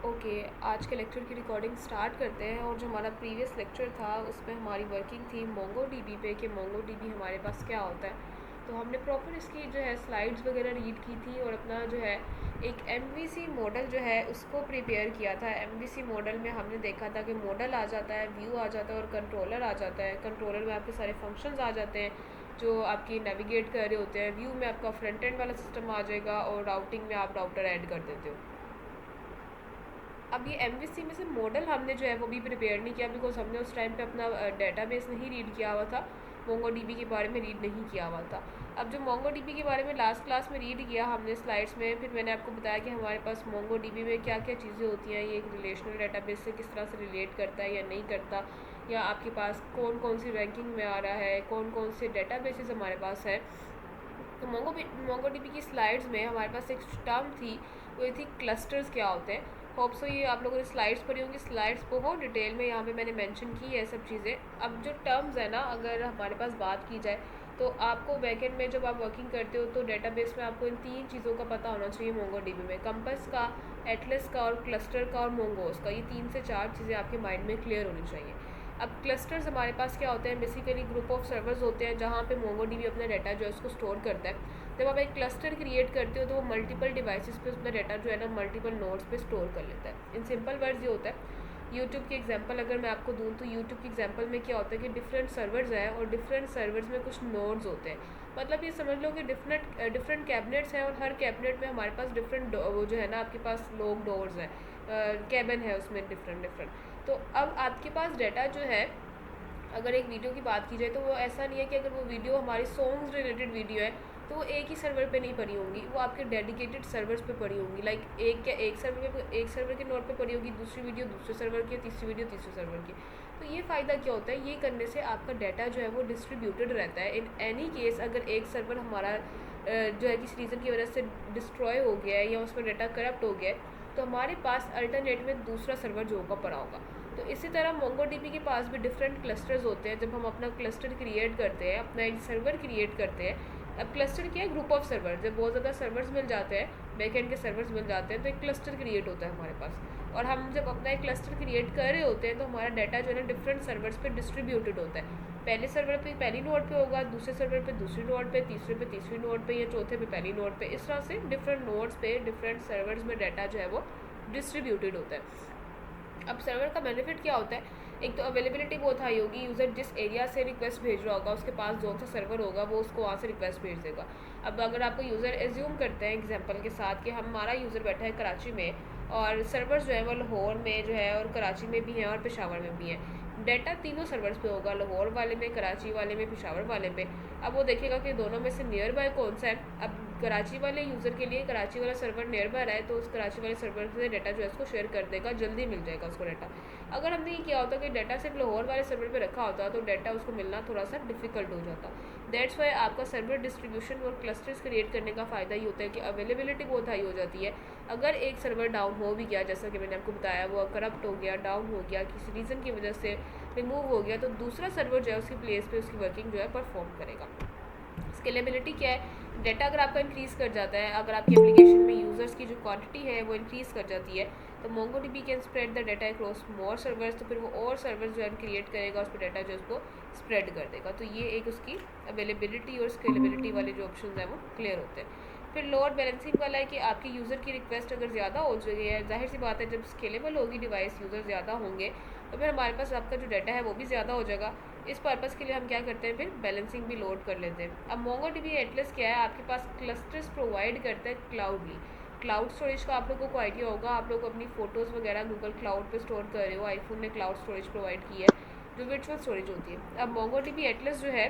Okay, आज के lecture की रिकॉर्डिंग स्टार्ट करते हैं। और जो हमारा प्रीवियस लेक्चर था उसमें हमारी वर्किंग थी मोंगोडीबी पे कि मोंगोडीबी हमारे पास क्या होता है। तो हमने प्रॉपर इसकी जो है स्लाइड्स वगैरह रीड की थी और अपना जो है एक एमवीसी मॉडल जो है उसको प्रिपेयर किया था। एमवीसी मॉडल में हमने देखा था कि मॉडल आ जाता है, व्यू आ जाता है और कंट्रोलर आ जाता है। कंट्रोलर में आपके सारे फंक्शंस आ जाते हैं जो आपकी नेविगेट कर रहे होते हैं। व्यू में आपका फ्रंट एंड वाला सिस्टम आ जाएगा और राउटिंग में आप राउटर ऐड कर देते हो। अब ये एमवीसी में से मॉडल हमने जो है वो भी प्रिपेयर नहीं किया, बिकॉज हमने उस टाइम पे अपना डेटाबेस नहीं रीड किया हुआ था, मोंगोडीबी के बारे में रीड नहीं किया हुआ था। अब जो मोंगोडीबी के बारे में लास्ट क्लास में रीड किया हमने स्लाइड्स में, फिर मैंने आपको बताया कि हमारे पास मोंगोडीबी में क्या क्या चीज़ें होती हैं, ये एक रिलेशनल डेटाबेस से किस तरह से रिलेट करता है या नहीं करता, या आपके पास कौन कौन सी रैंकिंग में आ रहा है, कौन कौन से डेटाबेसेस हमारे पास है। तो मोंगोडीबी की स्लाइड्स में हमारे पास एक टर्म थी, वो ये थी क्लस्टर्स क्या होते हैं। होप सो ये आप लोगों ने स्लाइड्स पढ़ी होंगी। स्लाइड्स बहुत डिटेल में यहाँ पे मैंने मेंशन की है सब चीज़ें। अब जो टर्म्स है ना, अगर हमारे पास बात की जाए तो आपको बैकएंड में जब आप वर्किंग करते हो तो डेटाबेस में आपको इन तीन चीज़ों का पता होना चाहिए। मोंगोडीबी में कंपास का, एटलस का और क्लस्टर का और मोंगोस का, ये 3 से 4 चीज़ें आपके माइंड में क्लियर होनी चाहिए। अब क्लस्टर्स हमारे पास क्या होते हैं, बेसिकली ग्रुप ऑफ सर्वर्स होते हैं जहाँ पे मोंगोडीबी अपना डाटा जो है उसको स्टोर करता है। जब आप एक क्लस्टर क्रिएट करते हो तो वो मल्टीपल डिवाइसेस पे अपना डाटा जो है ना मल्टीपल नोड्स पे स्टोर कर लेता है। इन सिंपल वर्ड्स ये होता है। यूट्यूब की एग्जांपल अगर मैं आपको दूँ तो यूट्यूब की एग्जांपल में क्या होता है कि डिफरेंट सर्वर्स हैं और डिफरेंट सर्वर्स में कुछ नोड्स होते हैं। मतलब ये समझ लो कि डिफरेंट कैबिनेट्स हैं और हर कैबिनेट में हमारे पास डिफरेंट वो जो है ना आपके पास लॉक डोर्स हैं, कैबिन है उसमें डिफरेंट डिफरेंट। तो अब आपके पास डाटा जो है, अगर एक वीडियो की बात की जाए तो वो ऐसा नहीं है कि अगर वो वीडियो हमारी सॉन्ग्स रिलेटेड वीडियो है तो वो एक ही सर्वर पे नहीं पड़ी होंगी, वो आपके डेडिकेटेड सर्वर्स पे पड़ी होंगी। लाइक एक सर्वर पे, एक सर्वर के नोट पे पड़ी होगी, दूसरी वीडियो दूसरे सर्वर की, तीसरी वीडियो तीसरे सर्वर की। तो ये फ़ायदा क्या होता है, ये करने से आपका डाटा जो है वो डिस्ट्रीब्यूटेड रहता है। इन एनी केस अगर एक सर्वर हमारा जो है किसी रीज़न की वजह से डिस्ट्रॉय हो गया है या उसमें डाटा करप्ट हो गया है तो हमारे पास अल्टरनेट में दूसरा सर्वर जो होगा पड़ा होगा। तो इसी तरह मोंगोडीबी के पास भी डिफरेंट क्लस्टर्स होते हैं। जब हम अपना क्लस्टर क्रिएट करते हैं, अपना एक सर्वर क्रिएट करते हैं, अब क्लस्टर क्या है, ग्रुप ऑफ सर्वर। जब बहुत ज़्यादा सर्वर्स मिल जाते हैं, बैकएंड के सर्वर्स मिल जाते हैं तो एक क्लस्टर क्रिएट होता है हमारे पास। और हम जब अपना एक क्लस्टर क्रिएट कर रहे होते हैं तो हमारा डाटा जो है ना डिफरेंट सर्वर्स पे डिस्ट्रीब्यूटेड होता है। पहले सर्वर पे पहली नोड पे होगा, दूसरे सर्वर पे दूसरी नोड पे, तीसरे पे तीसरी नोड पे, या चौथे पे पहली नोड पे। इस तरह से डिफरेंट नोड्स पे डिफरेंट सर्वर्स में डाटा जो है वो डिस्ट्रीब्यूटेड होता है। अब सर्वर का बेनिफिट क्या होता है, एक तो अवेलेबिलिटी बहुत हाई होगी। यूज़र जिस एरिया से रिक्वेस्ट भेज रहा होगा उसके पास जो सा सर्वर होगा वो उसको वहाँ से रिक्वेस्ट भेज देगा। अब अगर आपको यूज़र एज्यूम करते हैं एग्जांपल के साथ कि हमारा यूज़र बैठा है कराची में और सर्वर्स जो है वो लाहौर में जो है और कराची में भी हैं और पेशावर में भी हैं। डाटा तीनों सर्वर्स पे होगा, लाहौर वाले में, कराची वाले में, पेशावर वाले पे। अब वो देखेगा कि दोनों में से नियर बाय कौन सा है। अब कराची वाले यूज़र के लिए कराची वाला सर्वर नियर बाय रहा है तो उस कराची वाले सर्वर से डाटा जो है उसको शेयर कर देगा, जल्दी मिल जाएगा उसको डाटा। अगर हमने ये किया होता कि डाटा सिर्फ लाहौर वाले सर्वर पे रखा होता तो डाटा उसको मिलना थोड़ा सा डिफिकल्ट हो जाता। दैट्स वाई आपका सर्वर डिस्ट्रीब्यूशन और क्लस्टर्स क्रिएट करने का फ़ायदा ये होता है कि अवेलेबिलिटी बहुत हाई हो जाती है। अगर एक सर्वर डाउन हो भी गया, जैसा कि मैंने आपको बताया, वो करप्ट हो गया, डाउन हो गया, किसी रीज़न की वजह से रिमूव हो गया, तो दूसरा सर्वर जो है उसकी प्लेस पे उसकी वर्किंग जो है परफॉर्म करेगा। स्केलेबिलिटी क्या है, डाटा अगर आपका इंक्रीज़ कर जाता है, अगर आपकी एप्लीकेशन में यूज़र्स की जो क्वांटिटी है वो इंक्रीज़ कर जाती है तो MongoDB can spread the data across more servers. तो फिर वो और सर्वर्स जो है क्रिएट करेगा, उस पर डाटा जो है उसको स्प्रेड कर देगा। तो ये एक उसकी अवेलेबिलिटी और स्केलेबिलिटी वाले जो ऑप्शन हैं वो क्लियर होते हैं। फिर लोड बैलेंसिंग वाला है कि आपकी यूज़र की रिक्वेस्ट अगर ज़्यादा हो गई है, जाहिर सी बात है जब स्केलेबल होगी डिवाइस, यूज़र ज़्यादा होंगे तो फिर हमारे पास आपका जो डाटा है वो भी ज़्यादा हो जाएगा। इस पर्पज़ के लिए हम क्या करते हैं, फिर बैलेंसिंग भी लोड कर लेते हैं। अब मोंगोडीबी एटलस क्या है, आपके पास क्लस्टर्स प्रोवाइड करता है क्लाउडली। क्लाउड स्टोरेज का आप लोगों को आइडिया होगा, आप लोग अपनी फ़ोटोज़ वगैरह गूगल क्लाउड पे स्टोर कर रहे हो, आईफोन ने क्लाउड स्टोरेज प्रोवाइड की है जो वर्चुअल स्टोरेज होती है। अब मोंगोडीबी एटलस जो है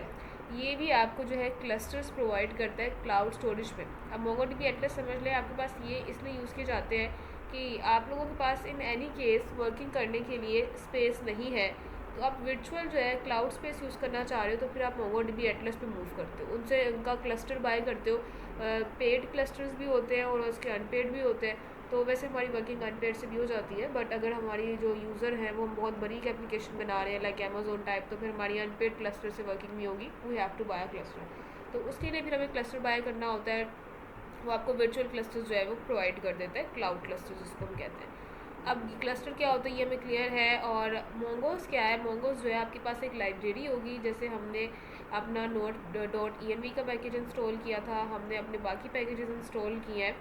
ये भी आपको जो है क्लस्टर्स प्रोवाइड करता है क्लाउड स्टोरेज में। अब मोंगोडीबी एटलस समझ लें आपके पास ये इसलिए यूज़ किए जाते हैं कि आप लोगों के पास इन एनी केस वर्किंग करने के लिए स्पेस नहीं है, तो आप वर्चुअल जो है क्लाउड स्पेस यूज़ करना चाह रहे हो तो फिर आप मोंगोडीबी एटलस पे मूव करते हो, उनसे उनका क्लस्टर बाय करते हो। पेड क्लस्टर्स भी होते हैं और उसके अनपेड भी होते हैं। तो वैसे हमारी वर्किंग अनपेड से भी हो जाती है, बट अगर हमारी जो यूज़र हैं वो बहुत बड़ी एप्लीकेशन बना रहे हैं लाइक अमेजोन टाइप, तो फिर हमारी अनपेड क्लस्टर से वर्किंग नहीं होगी, we have to buy cluster. तो उसके लिए फिर हमें क्लस्टर बाय करना होता है। वो आपको वर्चुअल क्लस्टर्स जो है वो प्रोवाइड कर देता है, क्लाउड क्लस्टर्स जिसको हम कहते हैं। अब क्लस्टर क्या होता है ये हमें क्लियर है। और मोंगोज क्या है, मोंगोज जो है आपके पास एक लाइब्रेरी होगी। जैसे हमने अपना node.env का पैकेज इंस्टॉल किया था, हमने अपने बाकी पैकेजेस इंस्टॉल किए हैं,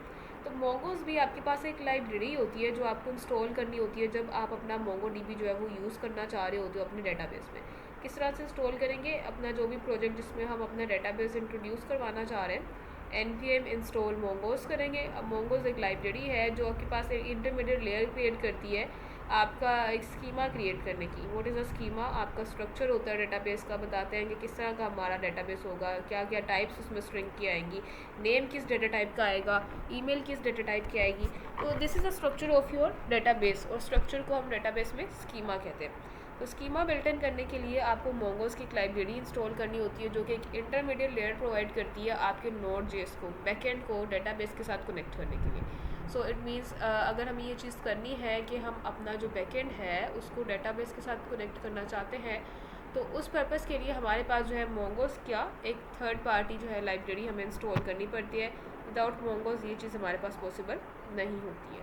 तो मोंगोज भी आपके पास एक लाइब्रेरी होती है जो आपको इंस्टॉल करनी होती है जब आप अपना मोंगो डीबी जो है वो यूज़ करना चाह रहे होते हो अपने डेटाबेस में। किस तरह से इंस्टॉल करेंगे, अपना जो भी प्रोजेक्ट जिसमें हम अपना डेटाबेस इंट्रोड्यूस करवाना चाह रहे हैं, npm इंस्टॉल मोंगोज करेंगे। अब मोंगोज एक लाइब्रेरी है जो आपके पास एक इंटरमीडिएट लेयर क्रिएट करती है आपका एक स्कीमा क्रिएट करने की। व्हाट इज़ अ स्कीमा, आपका स्ट्रक्चर होता है डेटाबेस का, बताते हैं कि किस तरह का हमारा डेटाबेस होगा, क्या क्या टाइप्स उसमें स्ट्रिंग की आएंगी, नेम किस डेटा टाइप का आएगा, ईमेल किस डेटा टाइप की आएगी। तो this is the structure of your database, और स्ट्रक्चर को हम डेटाबेस में स्कीमा कहते हैं। तो स्कीमा बिल्ट इन करने के लिए आपको मोंगोज की एक लाइब्रेरी इंस्टॉल करनी होती है जो कि एक इंटरमीडिएट लेयर प्रोवाइड करती है आपके नोड.js को, बैकएंड को डेटाबेस के साथ कनेक्ट करने के लिए। सो इट मीन्स अगर हमें ये चीज़ करनी है कि हम अपना जो बैकएंड है उसको डेटाबेस के साथ कनेक्ट करना चाहते हैं, तो उस पर्पज़ के लिए हमारे पास जो है मोंगोज क्या एक थर्ड पार्टी जो है लाइब्रेरी हमें इंस्टॉल करनी पड़ती है। विदाउट मोंगोज ये चीज़ हमारे पास पॉसिबल नहीं होती है।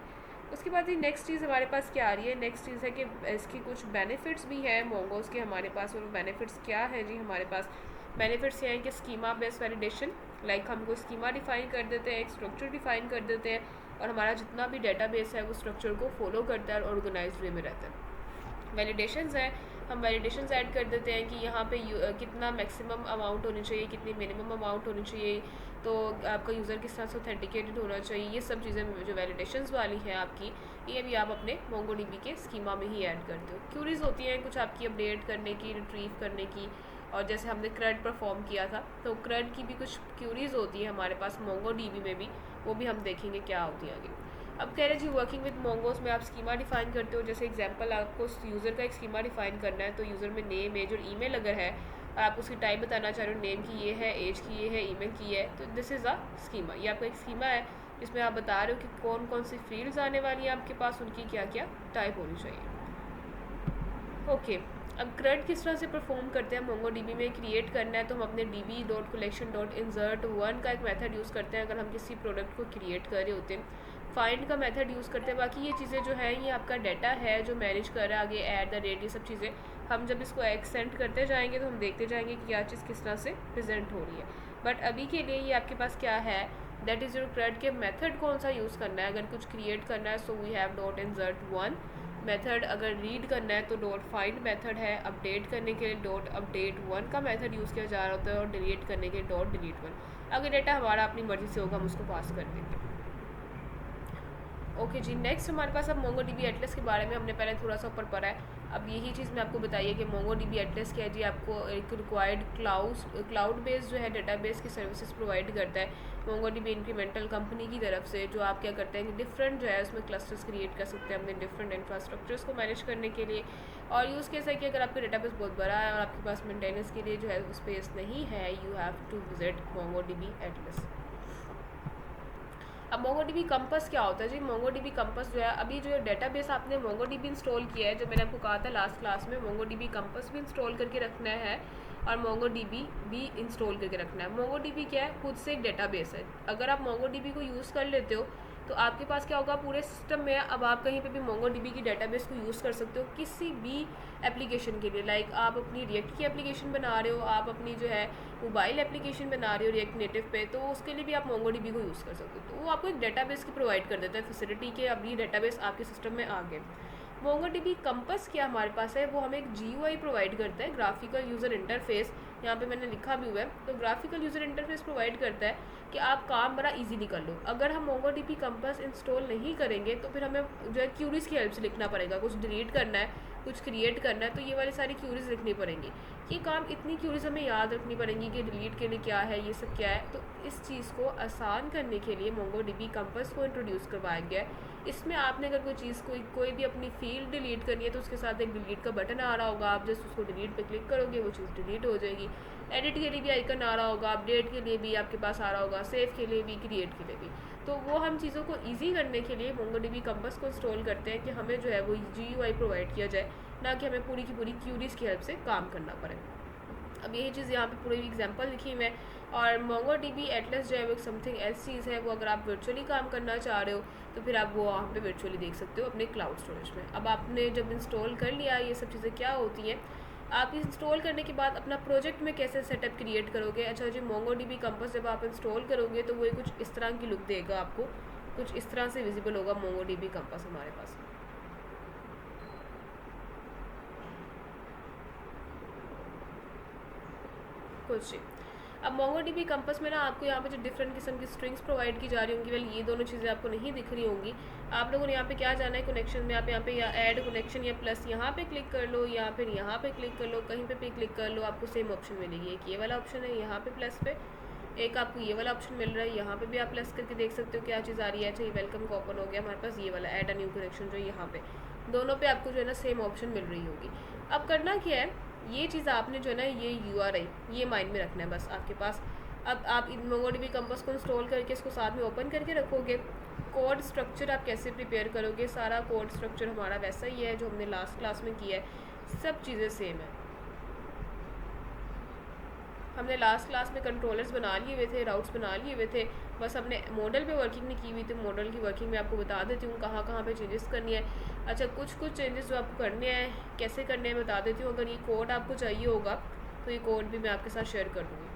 उसके बाद ये नेक्स्ट चीज़ हमारे पास क्या आ रही है, नेक्स्ट चीज़ है कि इसकी कुछ बेनिफिट्स भी हैं मोंगोज के हमारे पास। और बेनिफिट्स क्या है जी, हमारे पास बेनिफिट्स ये हैं कि स्कीमा बेस्ड वैलिडेशन, लाइक हम कोई स्कीमा डिफ़ाइन कर देते हैं, एक स्ट्रक्चर डिफ़ाइन कर देते हैं, और हमारा जितना भी डेटाबेस है वो स्ट्रक्चर को फॉलो करता है और ऑर्गेनाइज्ड वे में रहता है। वैलिडेशंस हैं, हम वैलिडेशंस ऐड कर देते हैं कि यहाँ पे कितना मैक्सिमम अमाउंट होनी चाहिए, कितनी मिनिमम अमाउंट होनी चाहिए, तो आपका यूज़र किस तरह से ऑथेंटिकेटेड होना चाहिए। ये सब चीज़ें जो वैलिडेशंस वाली हैं आपकी, ये भी आप अपने मोंगोडीबी के स्कीमा में ही ऐड करते हो। क्यूरीज होती हैं कुछ आपकी अपडेट करने की, रिट्रीव करने की, और जैसे हमने क्रड परफॉर्म किया था तो क्रड की भी कुछ क्यूरीज होती है हमारे पास मोंगोडीबी में भी, वो भी हम देखेंगे क्या होती है आगे। अब कह रहे जी वर्किंग विद मोंगोज में आप स्कीमा डिफाइन करते हो। जैसे एग्जांपल आपको यूज़र का एक स्कीमा डिफाइन करना है, तो यूज़र में नेम, एज और ईमेल अगर है, आप उसकी टाइप बताना चाह रहे हो, नेम की ये है, एज की ये है, ईमेल की है, तो दिस इज़ अ स्कीमा। ये आपका एक स्कीमा है जिसमें आप बता रहे हो कि कौन कौन सी फील्ड्स आने वाली हैं आपके पास, उनकी क्या क्या टाइप होनी चाहिए। ओके, अब क्रड किस तरह से परफॉर्म करते हैं मोंगोडीबी में। क्रिएट करना है तो हम अपने db.collection.insert1 का एक मेथड यूज़ करते हैं अगर हम किसी प्रोडक्ट को क्रिएट कर रहे होते हैं। फाइंड का मेथड यूज़ करते हैं। बाकी ये चीज़ें जो है ये आपका डाटा है जो मैनेज कर रहा है आगे, @ ये सब चीज़ें हम जब इसको एक्सटेंड करते जाएंगे तो हम देखते जाएंगे कि क्या चीज़ किस तरह से प्रेजेंट हो रही है। बट अभी के लिए ये आपके पास क्या है, दैट इज़ योर क्रड के मेथड कौन सा यूज़ करना है। अगर कुछ क्रिएट करना है so we have .insert1 method, अगर रीड करना है तो .find मेथड है, अपडेट करने के लिए .update1 का मेथड यूज़ किया जा रहा होता है, और डिलीट करने के लिए .delete1। अगर डाटा हमारा अपनी मर्ज़ी से होगा हम उसको पास कर देंगे। ओके जी, नेक्स्ट हमारे पास अब मोंगोडीबी एटलस के बारे में हमने पहले थोड़ा सा ऊपर पढ़ा है। अब यही चीज़ मैं आपको बताइए कि मोंगोडीबी एटलस क्या है जी। आपको एक रिक्वायर्ड क्लाउड बेस्ड जो है डेटाबेस की सर्विसेज प्रोवाइड करता है मोंगोडीबी इंक्रीमेंटल कंपनी की तरफ से, जो आप क्या करते हैं कि डिफरेंट जो है उसमें क्लस्टर्स क्रिएट कर सकते हैं अपने डिफरेंट इंफ्रास्ट्रक्चर्स को मैनेज करने के लिए। और यूज़ केस है कि अगर आपका डेटाबेस बहुत बड़ा है और आपके पास मेंटेनेंस के लिए जो है स्पेस नहीं है, you have to visit MongoDB Atlas. अब मोंगोडीबी कंपस क्या होता है जी। मोंगोडीबी कंपस जो है, अभी जो है डेटाबेस आपने मोंगोडीबी इंस्टॉल किया है, जो मैंने आपको कहा था लास्ट क्लास में, मोंगोडीबी कंपस भी इंस्टॉल करके रखना है और मोंगोडीबी भी इंस्टॉल करके रखना है। मोंगोडीबी क्या है, खुद से एक डेटाबेस है। अगर आप मोंगोडीबी को यूज़ कर लेते हो तो आपके पास क्या होगा, पूरे सिस्टम में अब आप कहीं पे भी मोंगोडीबी की डेटाबेस को यूज़ कर सकते हो किसी भी एप्लीकेशन के लिए। लाइक आप अपनी रिएक्ट की एप्लीकेशन बना रहे हो, आप अपनी जो है मोबाइल एप्लीकेशन बना रहे हो रिएक्ट नेटिव पे, तो उसके लिए भी आप मोंगोडीबी को यूज़ कर सकते हो। तो वो आपको एक डेटाबेस की प्रोवाइड कर देता है फैसिलिटी के, अब ये डेटाबेस आपके सिस्टम में आ गए। मोंगोडीबी कंपस क्या हमारे पास है, वो हमें एक GUI प्रोवाइड करता है, ग्राफिकल यूज़र इंटरफेस। यहाँ पे मैंने लिखा भी हुआ है, तो ग्राफिकल यूज़र इंटरफेस प्रोवाइड करता है कि आप काम बड़ा इजीली कर लो। अगर हम मोंगोडीबी कंपस इंस्टॉल नहीं करेंगे तो फिर हमें जो है क्यूरीज की हेल्प से लिखना पड़ेगा। कुछ डिलीट करना है, कुछ क्रिएट करना है, तो ये वाली सारी क्यूरीज लिखनी पड़ेंगी। ये काम इतनी क्यूरीज हमें याद रखनी पड़ेंगी कि डिलीट के लिए क्या है, ये सब क्या है। तो इस चीज़ को आसान करने के लिए मोंगोडीबी कंपस को इंट्रोड्यूस करवाया गया है। इसमें आपने अगर कोई चीज़ कोई भी अपनी फील्ड डिलीट करनी है तो उसके साथ एक डिलीट का बटन आ रहा होगा, आप जस्ट उसको डिलीट पे क्लिक करोगे वो चीज़ डिलीट हो जाएगी। एडिट के लिए भी आइकन आ रहा होगा, अपडेट के लिए भी आपके पास आ रहा होगा, सेव के लिए भी, क्रिएट के लिए भी। तो वो हम चीज़ों को ईजी करने के लिए मोंगोडीबी कंपस को इंस्टॉल करते हैं कि हमें जो है वो GUI प्रोवाइड किया जाए, ना कि हमें पूरी की पूरी क्यूरीज की हेल्प से काम करना पड़े। अब यही चीज़ यहाँ पे पूरी एग्जांपल लिखी हुई है। और MongoDB एटलस जो है वो समथिंग एल्स चीज़ है, वो अगर आप वर्चुअली काम करना चाह रहे हो तो फिर आप वो वहाँ पे वर्चुअली देख सकते हो अपने क्लाउड स्टोरेज में। अब आपने जब इंस्टॉल कर लिया, ये सब चीज़ें क्या होती हैं, आप इंस्टॉल करने के बाद अपना प्रोजेक्ट में कैसे सेटअप क्रिएट करोगे। अच्छा जी, MongoDB कंपास जब आप इंस्टॉल करोगे तो वो कुछ इस तरह की लुक देगा आपको, कुछ इस तरह से विजिबल होगा MongoDB कंपास हमारे पास। कुछ अब MongoDB कंपास में ना आपको यहाँ पे जो डिफरेंट किस्म की स्ट्रिंग्स प्रोवाइड की जा रही होंगी, वेल ये दोनों चीज़ें आपको नहीं दिख रही होंगी। आप लोगों ने यहाँ पे क्या जाना है, कनेक्शन में आप यहाँ पे या ऐड कनेक्शन या प्लस यहाँ पे क्लिक कर लो, या फिर यहाँ पे क्लिक कर लो, कहीं पे भी क्लिक कर लो, आपको सेम ऑप्शन मिलेगी। एक ये वाला ऑप्शन है यहाँ पे प्लस पे, एक आपको ये वाला ऑप्शन मिल रहा है, यहाँ पे भी आप प्लस करके देख सकते हो क्या चीज़ आ रही है। अच्छा, ये वेलकम का ओपन हो गया हमारे पास, ये वाला ऐड अ न्यू कनेक्शन जो यहाँ पे, दोनों पे आपको जो है ना सेम ऑप्शन मिल रही होगी। अब करना क्या है, ये चीज़ आपने जो है ना ये URI ये माइंड में रखना है बस आपके पास। अब आप MongoDB कंपास को इंस्टॉल करके इसको साथ में ओपन करके रखोगे। कोड स्ट्रक्चर आप कैसे प्रिपेयर करोगे, सारा कोड स्ट्रक्चर हमारा वैसा ही है जो हमने लास्ट क्लास में किया है, सब चीज़ें सेम है। हमने लास्ट क्लास में कंट्रोलर्स बना लिए हुए थे, राउट्स बना लिए हुए थे, बस हमने मॉडल पे वर्किंग नहीं की हुई थी। मॉडल की वर्किंग में आपको बता देती हूँ कहाँ कहाँ पे चेंजेस करनी है। अच्छा, कुछ चेंजेस जो आपको करने हैं, कैसे करने हैं बता देती हूँ। अगर ये कोड आपको चाहिए होगा तो ये कोड भी मैं आपके साथ शेयर कर दूँगी।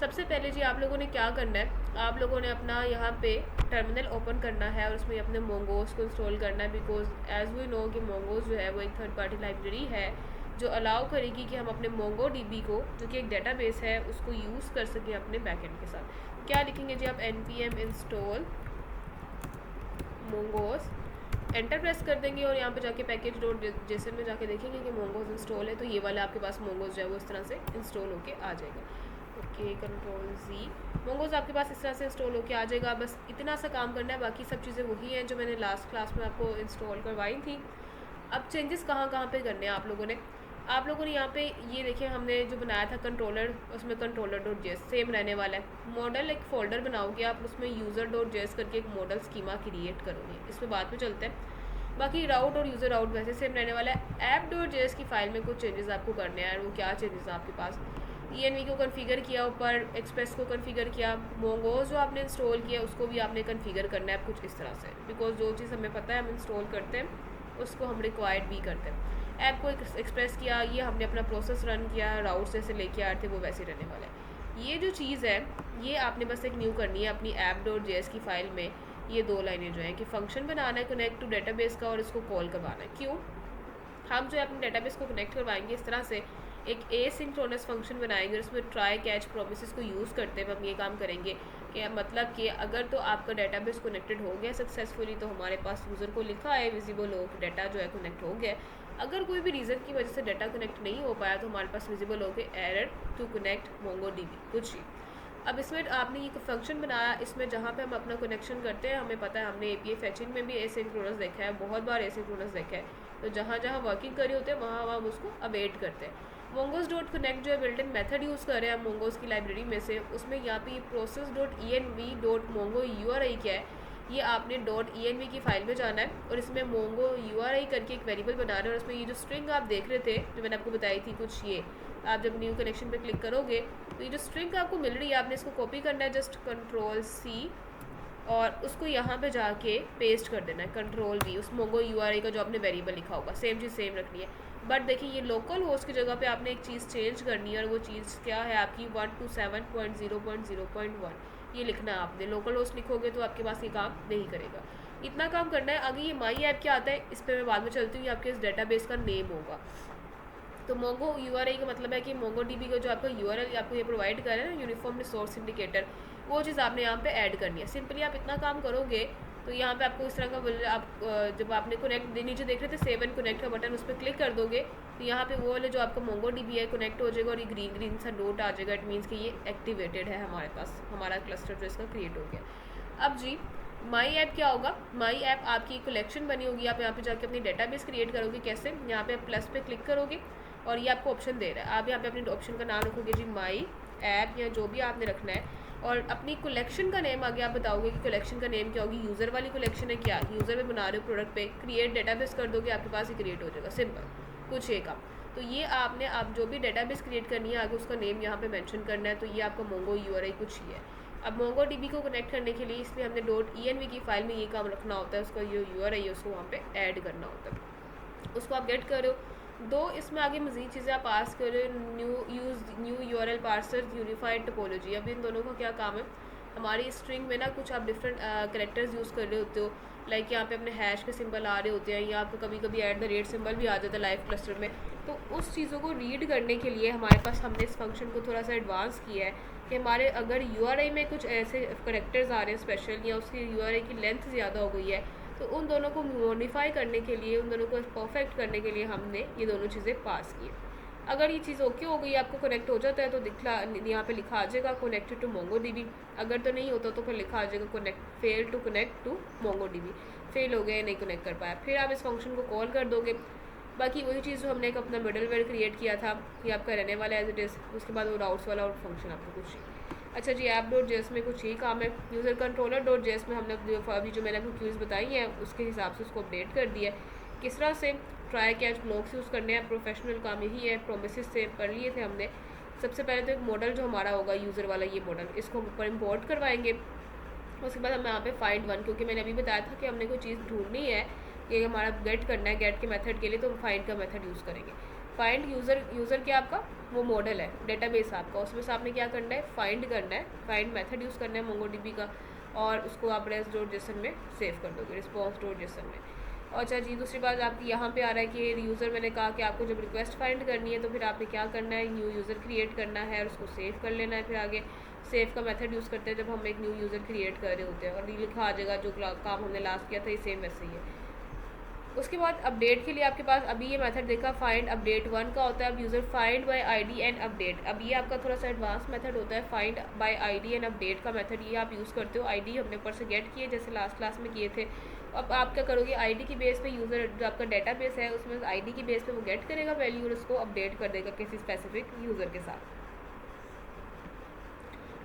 सबसे पहले जी आप लोगों ने क्या करना है, आप लोगों ने अपना यहाँ पे टर्मिनल ओपन करना है और उसमें अपने मोंगोज को इंस्टॉल करना है। बिकॉज एज वी नो कि मोंगोज जो है वो एक थर्ड पार्टी लाइब्रेरी है जो अलाउ करेगी कि हम अपने MongoDB को, जो कि एक डेटाबेस है, उसको यूज़ कर सकें अपने बैकएंड के साथ। क्या लिखेंगे जी आप, npm install mongoose, enter press कर देंगे और यहाँ पे जाके package.json में जाके देखेंगे कि mongoose इंस्टॉल है, तो ये वाला आपके पास mongoose जो है वो इस तरह से इंस्टॉल होके आ जाएगा। ओके, Ctrl+Z, mongoose आपके पास इस तरह से इंस्टॉल होके आ जाएगा। बस इतना सा काम करना है, बाकी सब चीज़ें वही हैं जो मैंने लास्ट क्लास में आपको इंस्टॉल करवाई थी। अब चेंजेस कहाँ कहाँ पे करने हैं आप लोगों ने, यहाँ पे ये देखिए हमने जो बनाया था कंट्रोलर, उसमें controller.js सेम रहने वाला है। मॉडल एक फ़ोल्डर बनाओगे आप, उसमें user.js करके एक मॉडल स्कीमा क्रिएट करोगे, इसमें बाद में चलते हैं। बाकी राउट और यूज़र राउट वैसे सेम रहने वाला है। app.js की फ़ाइल में कुछ चेंजेस आपको करने हैं, वो क्या चेंजेस हैं आपके पास, env को कन्फिगर किया, ऊपर एक्सप्रेस को कन्फिगर किया, मोंगोज जो आपने इंस्टॉल किया उसको भी आपने कन्फिगर करना है कुछ इस तरह से। बिकॉज जो चीज़ हमें पता है हम इंस्टॉल करते हैं उसको हम रिक्वायर्ड भी करते हैं। ऐप को एक्सप्रेस किया, ये हमने अपना प्रोसेस रन किया, राउट्स जैसे लेके आए थे वो वैसे रहने वाला है। ये जो चीज़ है ये आपने बस एक न्यू करनी है अपनी app.js की फ़ाइल में। ये दो लाइनें जो हैं कि फ़ंक्शन बनाना है कनेक्ट टू डेटाबेस का और इसको कॉल करवाना है। क्यों, हम जो है अपने डेटाबेस को कनेक्ट करवाएंगे इस तरह से, एक एसिंक्रोनस फंक्शन बनाएंगे, उसमें ट्राई कैच प्रोमिसेस को यूज़ करते हुए हम ये काम करेंगे कि मतलब कि अगर तो आपका डेटाबेस कनेक्टेड हो गया सक्सेसफुली तो हमारे पास यूज़र को लिखा है विजिबल हो कि डाटा जो है कनेक्ट हो गया। अगर कोई भी रीज़न की वजह से डाटा कनेक्ट नहीं हो पाया तो हमारे पास विजिबल हो गया एरर टू कनेक्ट MongoDB कुछ ही। अब इसमें आपने ये फंक्शन बनाया, इसमें जहाँ पे हम अपना कनेक्शन करते हैं, हमें पता है हमने API फैचिंग में भी एसिंक्रोनस देखा है, बहुत बार एसिंक्रोनस देखा है, तो जहाँ जहाँ वर्किंग कर रहे होते हैं वहाँ हम उसको अवेट करते हैं। mongoose.connect जो है बिल्ट इन मेथड यूज़ कर रहे हैं हम mongoose की लाइब्रेरी में से, उसमें यहाँ पे process.env.mongo URI क्या है, ये आपने .env की फ़ाइल में जाना है और इसमें mongo URI करके एक वेरिएबल बना रहे हैं और उसमें ये जो स्ट्रिंग आप देख रहे थे जो मैंने आपको बताई थी कुछ, ये आप जब न्यू कनेक्शन पे क्लिक करोगे तो ये जो स्ट्रिंग आपको मिल रही है आपने इसको कॉपी करना है, जस्ट Ctrl+C और उसको यहाँ पे जाके पेस्ट कर देना है, Ctrl+V, उस mongo URI का जो आपने वेरिएबल लिखा होगा सेम चीज़ सेम रखनी है। बट देखिए ये लोकल होस्ट की जगह पे आपने एक चीज़ चेंज करनी है और वो चीज़ क्या है आपकी 127.0.0.1 ये लिखना है आपने। लोकल होस्ट लिखोगे तो आपके पास ये काम नहीं करेगा, इतना काम करना है। आगे ये माई ऐप क्या आता है इस पर मैं बाद में चलती हूँ, ये आपके इस डेटाबेस का नेम होगा। तो Mongo URI का मतलब है कि MongoDB का जो आपका URL आपको ये प्रोवाइड कर रहा है ना, यूनिफॉर्म रिसोर्स इंडिकेटर, वो चीज़ आपने यहाँ पे ऐड करनी है। सिंपली आप इतना काम करोगे तो यहाँ पे आपको इस तरह का आप जब आपने कनेक्ट नीचे देख रहे थे सेव एंड कनेक्ट का बटन, उस पर क्लिक कर दोगे तो यहाँ पे वो वाले जो आपका MongoDB है कनेक्ट हो जाएगा और ये ग्रीन ग्रीन सा डॉट आ जाएगा। इट मीन्स कि ये एक्टिवेटेड है हमारे पास, हमारा क्लस्टर जो इसका क्रिएट हो गया। अब जी माई ऐप क्या होगा, माई ऐप आपकी कलेक्शन बनी होगी, आप यहाँ पे जाके अपनी डेटाबेस क्रिएट करोगे। कैसे, यहाँ पे आप प्लस पे क्लिक करोगे और ये आपको ऑप्शन दे रहा है, आप यहाँ पे अपने ऑप्शन का नाम रखोगे जी माई ऐप या जो भी आपने रखना है, और अपनी कलेक्शन का नेम आगे आप बताओगे कि कलेक्शन का नेम क्या होगी। यूज़र वाली कलेक्शन है क्या, यूज़र में बना रहे हो प्रोडक्ट पे, क्रिएट डेटाबेस कर दोगे, आपके पास ही क्रिएट हो जाएगा। सिंपल, कुछ ये काम। तो ये आपने आप जो भी डेटाबेस क्रिएट करनी है आगे उसका नेम यहाँ पे मेंशन करना है। तो ये आपका मोंगो यूआरआई कुछ ही है। अब मोंगो डीबी को कनेक्ट करने के लिए इसलिए हमने .env की फाइल में ये काम रखना होता है, उसका जो यूआरआई है उसको वहाँ पे ऐड करना होता है। उसको आप गेट करो। दो इसमें आगे मज़ीद चीज़ें आप पास करो, new URL parser unified topology. अब इन दोनों का क्या काम है, हमारी स्ट्रिंग में ना कुछ आप डिफरेंट कैरेक्टर्स यूज़ कर रहे होते हो, लाइक यहाँ पे अपने हैश के सिंबल आ रहे होते हैं या आपको कभी कभी @ सिंबल भी आ जाता है लाइव क्लस्टर में। तो उस चीज़ों को रीड करने के लिए हमारे पास हमने इस फंक्शन को थोड़ा सा एडवांस किया है कि हमारे अगर यूआरआई में कुछ ऐसे कैरेक्टर्स आ रहे हैं स्पेशल, या उसकी यूआरआई की लेंथ ज़्यादा हो गई है, तो उन दोनों को मॉडिफाई करने के लिए, उन दोनों को परफेक्ट करने के लिए हमने ये दोनों चीज़ें पास की। अगर ये चीज़ ओके हो गई, आपको कनेक्ट हो जाता है तो यहाँ पे लिखा आ जाएगा कनेक्टेड टू मोंगो डीबी। अगर तो नहीं होता तो फिर लिखा आ जाएगा fail to connect to MongoDB, fail हो गया, नहीं कनेक्ट कर पाया। फिर आप इस फंक्शन को कॉल कर दोगे। बाकी वही चीज़ जो हमने एक अपना मिडलवेयर क्रिएट किया था ये आपका रहने वाला एज इट इज़। उसके बाद वो राउट्स वाला और फंक्शन आपको कुछ ही। अच्छा जी, app.js में कुछ ही काम है। यूज़र कंट्रोलर.js में हमने अभी जो मैंने आपको क्यूज़ बताई हैं उसके हिसाब से उसको अपडेट कर दिया है। किस तरह से ट्राई कैच ब्लॉक्स यूज़ करने हैं, प्रोफेशनल काम यही है। प्रोमिसेस से पढ़ लिए थे हमने। सबसे पहले तो एक मॉडल जो हमारा होगा यूज़र वाला, ये मॉडल इसको हम ऊपर इम्पोर्ट करवाएंगे। उसके बाद हमें यहाँ पे फाइंड वन, क्योंकि मैंने अभी बताया था कि हमने कोई चीज़ ढूंढनी है, ये हमारा गेट करना है, गेट के मेथड के लिए तो हम फाइंड का मेथड यूज़ करेंगे। फाइंड यूज़र क्या आपका वो मॉडल है, डेटाबेस आपका, उसमें से आपने क्या करना है, फाइंड करना है, फाइंड मेथड यूज़ करना है मोंगो डीबी का, और उसको आप res.json में सेव कर दोगे, response.json में। अच्छा जी, दूसरी बात आपकी यहाँ पे आ रहा है कि यूज़र, मैंने कहा कि आपको जब रिक्वेस्ट फाइंड करनी है तो फिर आपने क्या करना है, न्यू यूज़र क्रिएट करना है और उसको सेव कर लेना है। फिर आगे सेव का मेथड यूज़ करते हैं जब हम एक न्यू यूज़र क्रिएट कर रहे होते हैं, और ये लिखा आ जाएगा जो काम हमने लास्ट किया था ये सेम वैसे ही है। उसके बाद अपडेट के लिए आपके पास अभी ये मेथड देखा फाइंड अपडेट वन का होता है। अब user find by ID and update, अब ये आपका थोड़ा सा एडवांस मेथड होता है। Find by ID and update का मेथड ये आप यूज़ करते हो। आईडी हमने ऊपर से गेट किए जैसे लास्ट क्लास में किए थे। अब आप क्या करोगे, आईडी की बेस पे यूज़र जो आपका डेटाबेस है उसमें आईडी की बेस पे वो गेट करेगा वैल्यू और उसको अपडेट कर देगा किसी स्पेसिफिक यूज़र के साथ।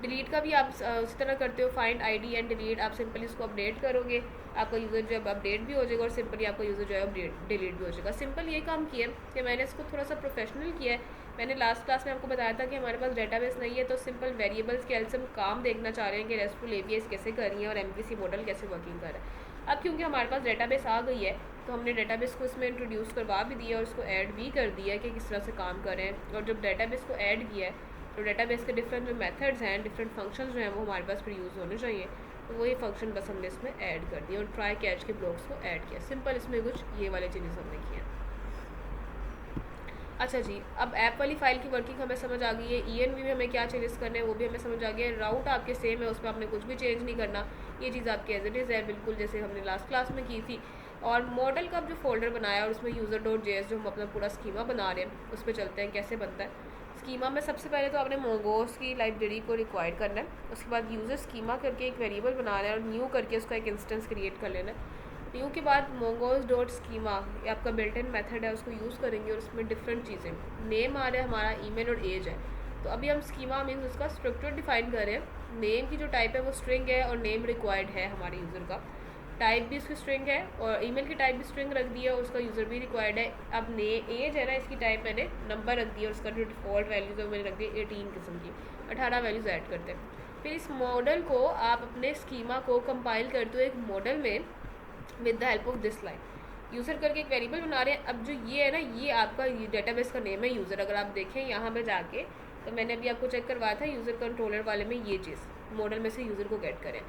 डिलीट का भी आप उसी तरह करते हो, फाइंड आईडी एंड डिलीट। आप सिंपली इसको अपडेट करोगे, आपका यूज़र जो है अपडेट भी हो जाएगा और सिंपली आपका यूज़र जो है डिलीट भी हो जाएगा। सिंपल ये काम किया है कि मैंने इसको थोड़ा सा प्रोफेशनल किया है। मैंने लास्ट क्लास में आपको बताया था कि हमारे पास डेटाबेस नहीं है तो सिंपल वेरिएबल्स के हम काम देखना चाह रहे हैं कि रेस्टफुल एपीआईज़ कैसे कर रही है और एमवीसी मॉडल कैसे वर्किंग कर रहा है। अब क्योंकि हमारे पास डेटाबेस आ गई है तो हमने डेटाबेस को इसमें इंट्रोड्यूस करवा भी दिया और उसको ऐड भी कर दिया है कि किस तरह से काम करें। और जब डेटाबेस को ऐड किया है तो डेटाबेस के डिफरेंट जो मेथड्स हैं, डिफरेंट फंक्शंस जो हैं वो हमारे पास फिर यूज़ होने चाहिए। तो वही फंक्शन बस हमने इसमें ऐड कर दिया और ट्राई कैच के ब्लॉक्स को ऐड किया। सिंपल इसमें कुछ ये वाले चेंजेस हमने किए। अच्छा जी, अब ऐप वाली फाइल की वर्किंग हमें समझ आ गई है। ENV में हमें क्या चेंजेस करने हैं वो भी हमें समझ आ गया है। राउट आपके सेम है, उसमें आपने कुछ भी चेंज नहीं करना। ये चीज़ आपकी एज इट इज़ है बिल्कुल जैसे हमने लास्ट क्लास में की थी। और मॉडल का जो फोल्डर बनाया और उसमें यूज़र.js जो हम अपना पूरा स्कीमा बना रहे हैं उस पर चलते हैं कैसे बनता है। स्कीमा में सबसे पहले तो आपने मोंगोस की लाइब्रेरी को रिक्वायर करना है। उसके बाद यूज़र स्कीमा करके एक वेरिएबल बनाना है और न्यू करके उसका एक इंस्टेंस क्रिएट कर लेना है। न्यू के बाद mongoose.schema ये आपका बिल्ट इन मेथड है, उसको यूज़ करेंगे और उसमें डिफरेंट चीज़ें, नेम आ रहा है हमारा, ईमेल और एज है। तो अभी हम स्कीमा मीन्स उसका स्ट्रक्चर डिफाइन कर रहे हैं। नेम की जो टाइप है वो स्ट्रिंग है और नेम रिक्वायर्ड है हमारे यूज़र का। टाइप भी उसकी स्ट्रिंग है और ईमेल की टाइप भी स्ट्रिंग रख दी है और उसका यूज़र भी रिक्वायर्ड है। अब एज है ना, इसकी टाइप मैंने नंबर रख दी है और उसका जो डिफ़ॉल्ट वैल्यूज़ है मैंने रख दी 18 किस्म की, 18 वैल्यूज़ ऐड करते हैं। फिर इस मॉडल को आप अपने स्कीमा को कंपाइल करते हो एक मॉडल में with the help of this line. User करके एक वेरिएबल बना रहे हैं। अब जो ये है ना, ये आपका डेटाबेस का नेम है यूज़र। अगर आप देखें यहाँ पे जाके तो मैंने अभी आपको चेक करवाया था यूज़र कंट्रोलर वाले में ये चीज़ मॉडल में से यूज़र को गेट करें।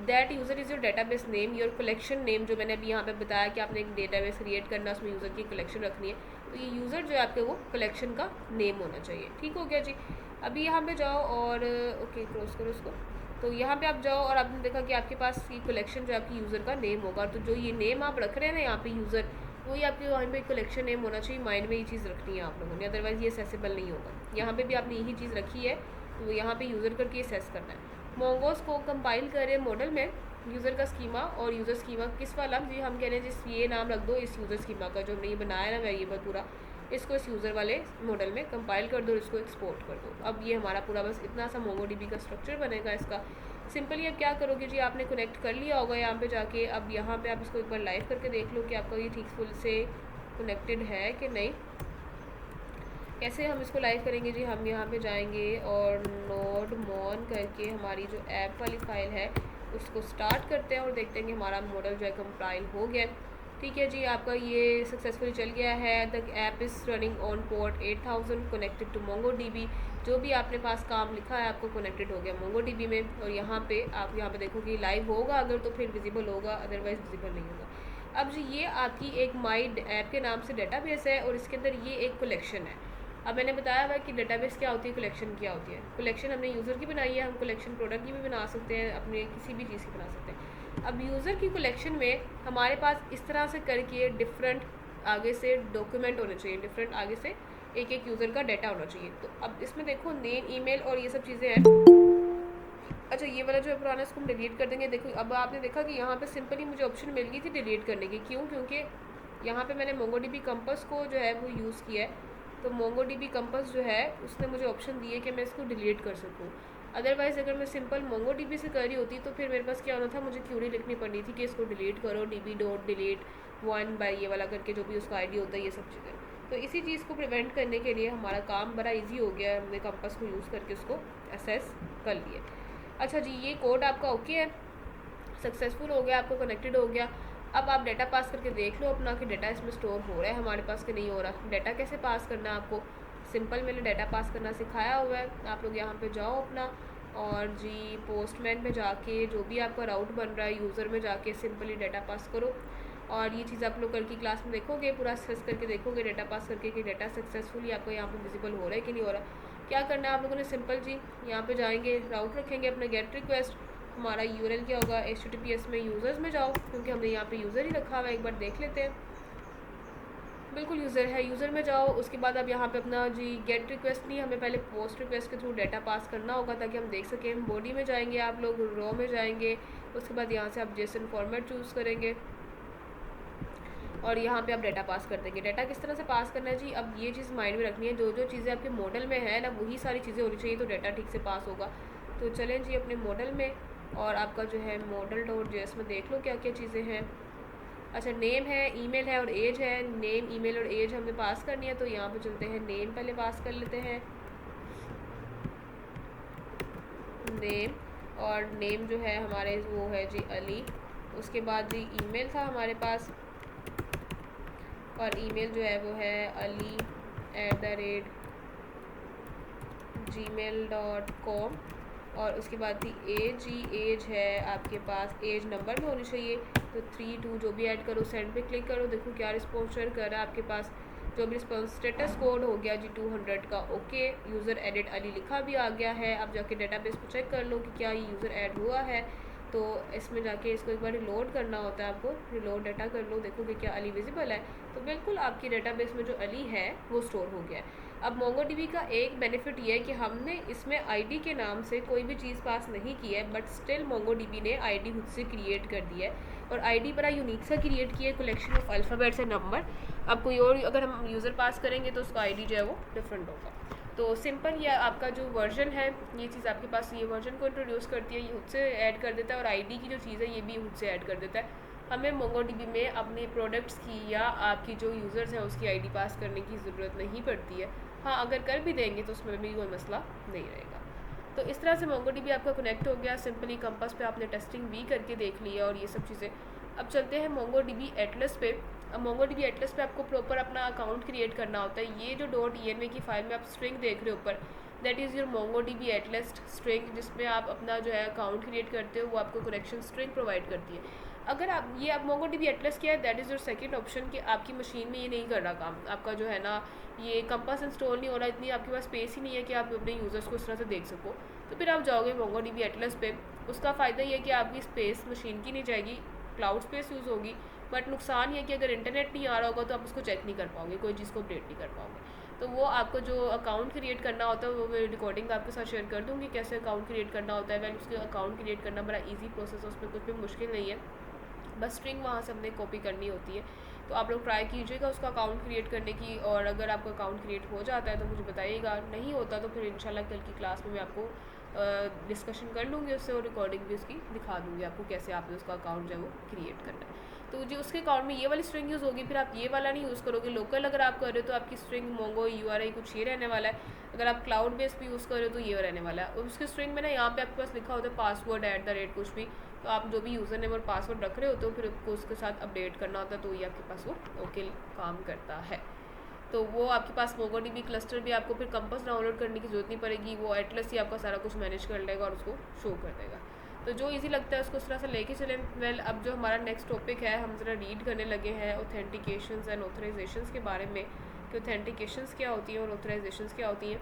That user is your database name, your collection name, जो मैंने अभी यहाँ पे बताया कि आपने एक डेटाबेस क्रिएट करना, उसमें यूज़र की कलेक्शन रखनी है। तो ये यूज़र जो है आपके वो कलेक्शन का नेम होना चाहिए। ठीक हो गया जी। अभी यहाँ पे जाओ और ओके क्रॉस करो उसको। तो यहाँ पे आप जाओ और आपने देखा कि आपके पास ये कलेक्शन जो आपकी यूज़र का नेम होगा। तो जो ये नेम आप रख रहे हैं ना यहाँ पे यूज़र, वही आपके वहाँ पे कलेक्शन नेम होना चाहिए। माइंड में ये चीज़ रखनी है आप लोगों ने, अदरवाइज़ ये सेसेबल नहीं होगा। यहाँ पे भी आपने यही चीज़ रखी है तो यहाँ पे यूज़र करके ये सेस करना है। मोंगोस को कंपाइल करें मॉडल में यूज़र का स्कीमा और यूज़र स्कीमा किस वाला जी हम कह रहे हैं जिस ये नाम रख दो इस यूज़र स्कीमा का जो हमने ये बनाया ना वेरिएबल पूरा, इसको इस यूज़र वाले मॉडल में कंपाइल कर दो और इसको एक्सपोर्ट कर दो। अब ये हमारा पूरा बस इतना सा मोंगोडीबी का स्ट्रक्चर बनेगा इसका। सिंपली अब क्या करोगे जी, आपने कनेक्ट कर लिया होगा यहाँ पे जाके। अब यहाँ पे आप इसको एक बार लाइव करके देख लो कि आपका ये ठीक फुल से कनेक्टेड है कि नहीं। कैसे हम इसको लाइव करेंगे जी, हम यहाँ पे जाएंगे और नोड मॉन करके हमारी जो ऐप वाली फ़ाइल है उसको स्टार्ट करते हैं और देखते हैं कि हमारा मॉडल जो है कंपाइल हो गया। ठीक है जी, आपका ये सक्सेसफुली चल गया है। The app is running on port 8000 connected to MongoDB। जो भी आपने पास काम लिखा है आपको कनेक्टेड हो गया MongoDB में। और यहाँ पे आप यहाँ पे देखो कि लाइव होगा अगर तो फिर विजिबल होगा, अदरवाइज विजिबल नहीं होगा। अब जी ये आपकी एक माई ऐप के नाम से डेटाबेस है और इसके अंदर ये एक कलेक्शन है। अब मैंने बताया हुआ कि डेटाबेस क्या होती है, कलेक्शन क्या होती है। कलेक्शन हमने यूज़र की बनाई है, हम कलेक्शन प्रोडक्ट की भी बना सकते हैं, अपने किसी भी चीज़ की बना सकते हैं। अब यूज़र की कलेक्शन में हमारे पास इस तरह से करके डिफरेंट आगे से डॉक्यूमेंट होने चाहिए, डिफरेंट आगे से एक एक यूज़र का डाटा होना चाहिए। तो अब इसमें देखो नेम, ईमेल और ये सब चीज़ें हैं। अच्छा, ये वाला जो है पुराना, इसको हम डिलीट कर देंगे। देखो अब आपने देखा कि यहाँ पे सिंपली मुझे ऑप्शन मिल गई थी डिलीट करने की। क्यों? क्योंकि यहाँ पे मैंने MongoDB कंपास को जो है वो यूज़ किया है। तो MongoDB कंपास जो है उसने मुझे ऑप्शन दिए कि मैं इसको डिलीट कर सकूँ। अदरवाइज़ अगर मैं सिंपल MongoDB से कर रही होती तो फिर मेरे पास क्या होना था, मुझे क्यूरी लिखनी पड़नी थी कि इसको डिलीट करो, db.delete1 बाई ये वाला करके जो भी उसका आईडी होता है, ये सब चीज़ें। तो इसी चीज़ को प्रिवेंट करने के लिए हमारा काम बड़ा ईजी हो गया है, हमने कंपास को यूज़ करके उसको एसेस कर लिया। अच्छा जी, ये कोड आपका ओके है, सक्सेसफुल हो गया, आपको कनेक्टेड हो गया। अब आप डाटा पास करके देख लो अपना कि डाटा इसमें स्टोर हो रहा है हमारे पास कि नहीं हो रहा। डाटा कैसे पास करना है आपको, सिंपल मैंने डाटा पास करना सिखाया हुआ है। आप लोग यहाँ पे जाओ अपना और जी पोस्टमैन में जाके जो भी आपका राउट बन रहा है यूज़र में जाके सिंपली डाटा पास करो। और ये चीज़ आप लोग कल की क्लास में देखोगे, पूरा एक्सेस करके देखोगे डाटा पास करके कि डाटा सक्सेसफुली आपको यहाँ पे विजिबल हो रहा है कि नहीं हो रहा। क्या करना है आप लोगों ने, सिंपल जी यहाँ पे जाएंगे, राउट रखेंगे अपना गेट रिक्वेस्ट, हमारा यूआरएल क्या होगा, HTTPS में यूज़र्स में जाओ, क्योंकि हमने यहाँ पे यूज़र ही रखा हुआ है। एक बार देख लेते हैं, बिल्कुल यूज़र है, यूज़र में जाओ। उसके बाद अब यहाँ पे अपना जी गेट रिक्वेस्ट नहीं, हमें पहले पोस्ट रिक्वेस्ट के थ्रू डाटा पास करना होगा ताकि हम देख सकें। बॉडी में जाएंगे आप लोग, रो में जाएंगे, उसके बाद यहाँ से आप जेसन फॉर्मेट चूज़ करेंगे और यहाँ पे आप डाटा पास कर देंगे। डाटा किस तरह से पास करना है जी, अब ये चीज़ माइंड में रखनी है, जो जो चीज़ें आपके मॉडल में है ना वही सारी चीज़ें होनी चाहिए तो डाटा ठीक से पास होगा। तो चलें जी अपने मॉडल में और आपका जो है model.js में देख लो क्या क्या चीज़ें हैं। अच्छा, नेम है, ईमेल है और एज है। नेम, ईमेल और एज हमें पास करनी है, तो यहाँ पे चलते हैं, नेम पहले पास कर लेते हैं, नेम। और नेम जो है हमारे वो है जी अली। उसके बाद जी ईमेल था हमारे पास और ईमेल जो है वो है ali@gmail.com। और उसके बाद थी एज, एज है आपके पास, एज नंबर में होनी चाहिए, तो 3 2 जो भी ऐड करो, सेंड पे क्लिक करो, देखो क्या रिस्पॉन्स शेयर कर रहा है आपके पास। जो भी रिस्पॉन्स, स्टेटस कोड हो गया जी 200 का ओके, यूज़र एडिट अली लिखा भी आ गया है। आप जाके डेटाबेस पे चेक कर लो कि क्या ये यूज़र ऐड हुआ है। तो इसमें जाके इसको एक बार रिलोड करना होता है आपको, रिलोड डाटा कर लो, देखोगे क्या अली विजिबल है। तो बिल्कुल आपकी डेटाबेस में जो अली है वो स्टोर हो गया है। अब MongoDB का एक बेनिफिट ये है कि हमने इसमें आईडी के नाम से कोई भी चीज़ पास नहीं की है, बट स्टिल MongoDB ने आईडी खुद से क्रिएट कर दी है और आईडी बड़ा यूनिक सा क्रिएट किया है, collection of alphabets and number. अब कोई और अगर हम यूज़र पास करेंगे तो उसका आईडी जो है वो डिफरेंट होगा। तो सिंपल ये आपका जो वर्जन है, ये चीज़ आपके पास ये वर्जन को इंट्रोड्यूस करती है, ये खुद से ऐड कर देता है और आईडी की जो चीज़ है ये भी खुद से ऐड कर देता है। हमें MongoDB में अपने प्रोडक्ट्स की या आपकी जो यूज़र्स हैं उसकी आईडी पास करने की ज़रूरत नहीं पड़ती है। हाँ, अगर कर भी देंगे तो उसमें भी कोई मसला नहीं रहेगा। तो इस तरह से MongoDB आपका कनेक्ट हो गया। सिंपली कंपास पे आपने टेस्टिंग भी करके देख लिया और ये सब चीज़ें। अब चलते हैं MongoDB एटलस पे। अब MongoDB एटलस पे आपको प्रॉपर अपना अकाउंट क्रिएट करना होता है। ये जो .env की फ़ाइल में आप स्ट्रिंग देख रहे हो ऊपर, that is your MongoDB Atlas string, जिसमें आप अपना जो है अकाउंट क्रिएट करते हो, वो आपको करेक्शन स्ट्रिंग प्रोवाइड करती है। अगर आप ये आप MongoDB एटलस किया है, that is your second option कि आपकी मशीन में ये नहीं कर रहा काम, आपका जो है ना ये कंपास इंस्टॉल नहीं हो रहा, इतनी आपके पास स्पेस ही नहीं है कि आप अपने यूज़र्स को इस तरह से देख सको। तो फिर आप जाओगे MongoDB एटलस पे। उसका फ़ायदा ये है कि आपकी स्पेस मशीन की नहीं जाएगी, क्लाउड स्पेस यूज़ होगी। बट नुकसान ये है कि अगर इंटरनेट नहीं आ रहा होगा तो आप उसको चेक नहीं कर पाओगे, कोई चीज़ को अपडेट नहीं कर पाओगे। तो वो आपको जो अकाउंट क्रिएट करना होता है वो मैं रिकॉर्डिंग आपके साथ शेयर कर दूँगी कैसे अकाउंट क्रिएट करना होता है। वैन उसके अकाउंट क्रिएट करना बड़ा ईजी प्रोसेस है, उसमें कुछ भी मुश्किल नहीं है, बस स्ट्रिंग वहाँ से हमने कॉपी करनी होती है। तो आप लोग ट्राई कीजिएगा उसका अकाउंट क्रिएट करने की, और अगर आपका अकाउंट क्रिएट हो जाता है तो मुझे बताइएगा, नहीं होता तो फिर इंशाल्लाह कल की क्लास में मैं आपको डिस्कशन कर लूँगी उससे और रिकॉर्डिंग भी उसकी दिखा दूँगी आपको कैसे आपने उसका अकाउंट जो है वो क्रिएट करना है। तो जी उसके अकाउंट में ये वाली स्ट्रिंग यूज़ होगी, फिर आप ये वाला नहीं यूज़ करोगे। लोकल अगर आप कर रहे हो तो आपकी स्ट्रिंग मोंगो URI कुछ ये रहने वाला है। अगर आप क्लाउड बेस पे यूज़ कर रहे हो तो ये रहने वाला है। और उसके स्ट्रिंग में ना यहाँ पे आपके पास लिखा होता है पासवर्ड @ कुछ भी, तो आप जो भी यूज़र नेम और पासवर्ड रख रहे हो तो फिर आपको उसके साथ अपडेट करना होता है, तो ये आपके पास वो ओके काम करता है। तो वो आपके पास MongoDB क्लस्टर भी, आपको फिर कंपास डाउनलोड करने की ज़रूरत नहीं पड़ेगी, वो एटलस ही आपका सारा कुछ मैनेज कर लेगा और उसको शो कर देगा। तो जो इजी लगता है उसको उस तरह से लेके चलें। वेल, अब जो हमारा नेक्स्ट टॉपिक है, हम ज़रा रीड करने लगे हैं ऑथेंटिकेशंस एंड ऑथराइजेशंस के बारे में, कि ऑथेंटिकेशंस क्या होती हैं और ऑथराइजेशंस क्या होती हैं।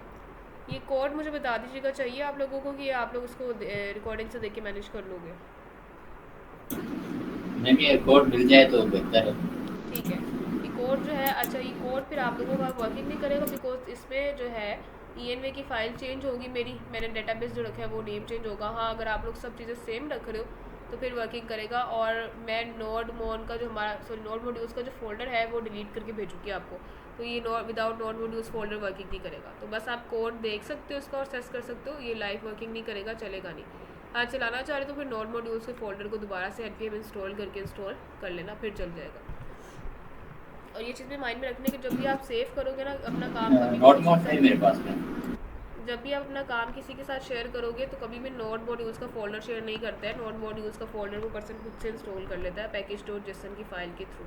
ये कोड मुझे बता दीजिएगा, चाहिए आप लोगों को, कि आप लोग उसको रिकॉर्डिंग से देख के मैनेज कर लोगे? मैम ये कोड मिल जाए तो बेहतर है। ठीक है, ये कोड जो है, अच्छा ये कोड फिर आप लोगों का वर्किंग नहीं करेगा, बिकॉज इसमें जो है ENV की फ़ाइल चेंज होगी मेरी, मैंने डेटाबेस जो रखा है वो नेम चेंज होगा। हाँ, अगर आप लोग सब चीज़ें सेम रख रहे हो तो फिर वर्किंग करेगा। और मैं नोड मोन का जो हमारा नोड मॉड्यूल्स का जो फोल्डर है वो डिलीट करके भेजूँगी आपको, तो ये without node modules folder working नहीं करेगा। तो बस आप कोड देख सकते हो उसका और सेस कर सकते हो, ये लाइव वर्किंग नहीं करेगा, चलेगा नहीं। हाँ, चलाना चाह रहे तो फिर नोड मॉड्यूल्स के फोल्डर को दोबारा से npm इंस्टॉल करके इंस्टॉल कर लेना, फिर चल जाएगा। और ये चीज़ भी माइंड में रखने कि जब भी आप सेव करोगे ना अपना काम, कभी भी नोट किसी के मोड है मेरे साथ, पास में। जब भी आप अपना काम किसी के साथ शेयर करोगे तो कभी भी नोड मॉड्यूल्स का फोल्डर शेयर नहीं करता है। नोड मॉड्यूल्स का फोल्डर वो पर्सन खुद से इंस्टॉल कर लेता है package.json की फ़ाइल के थ्रू।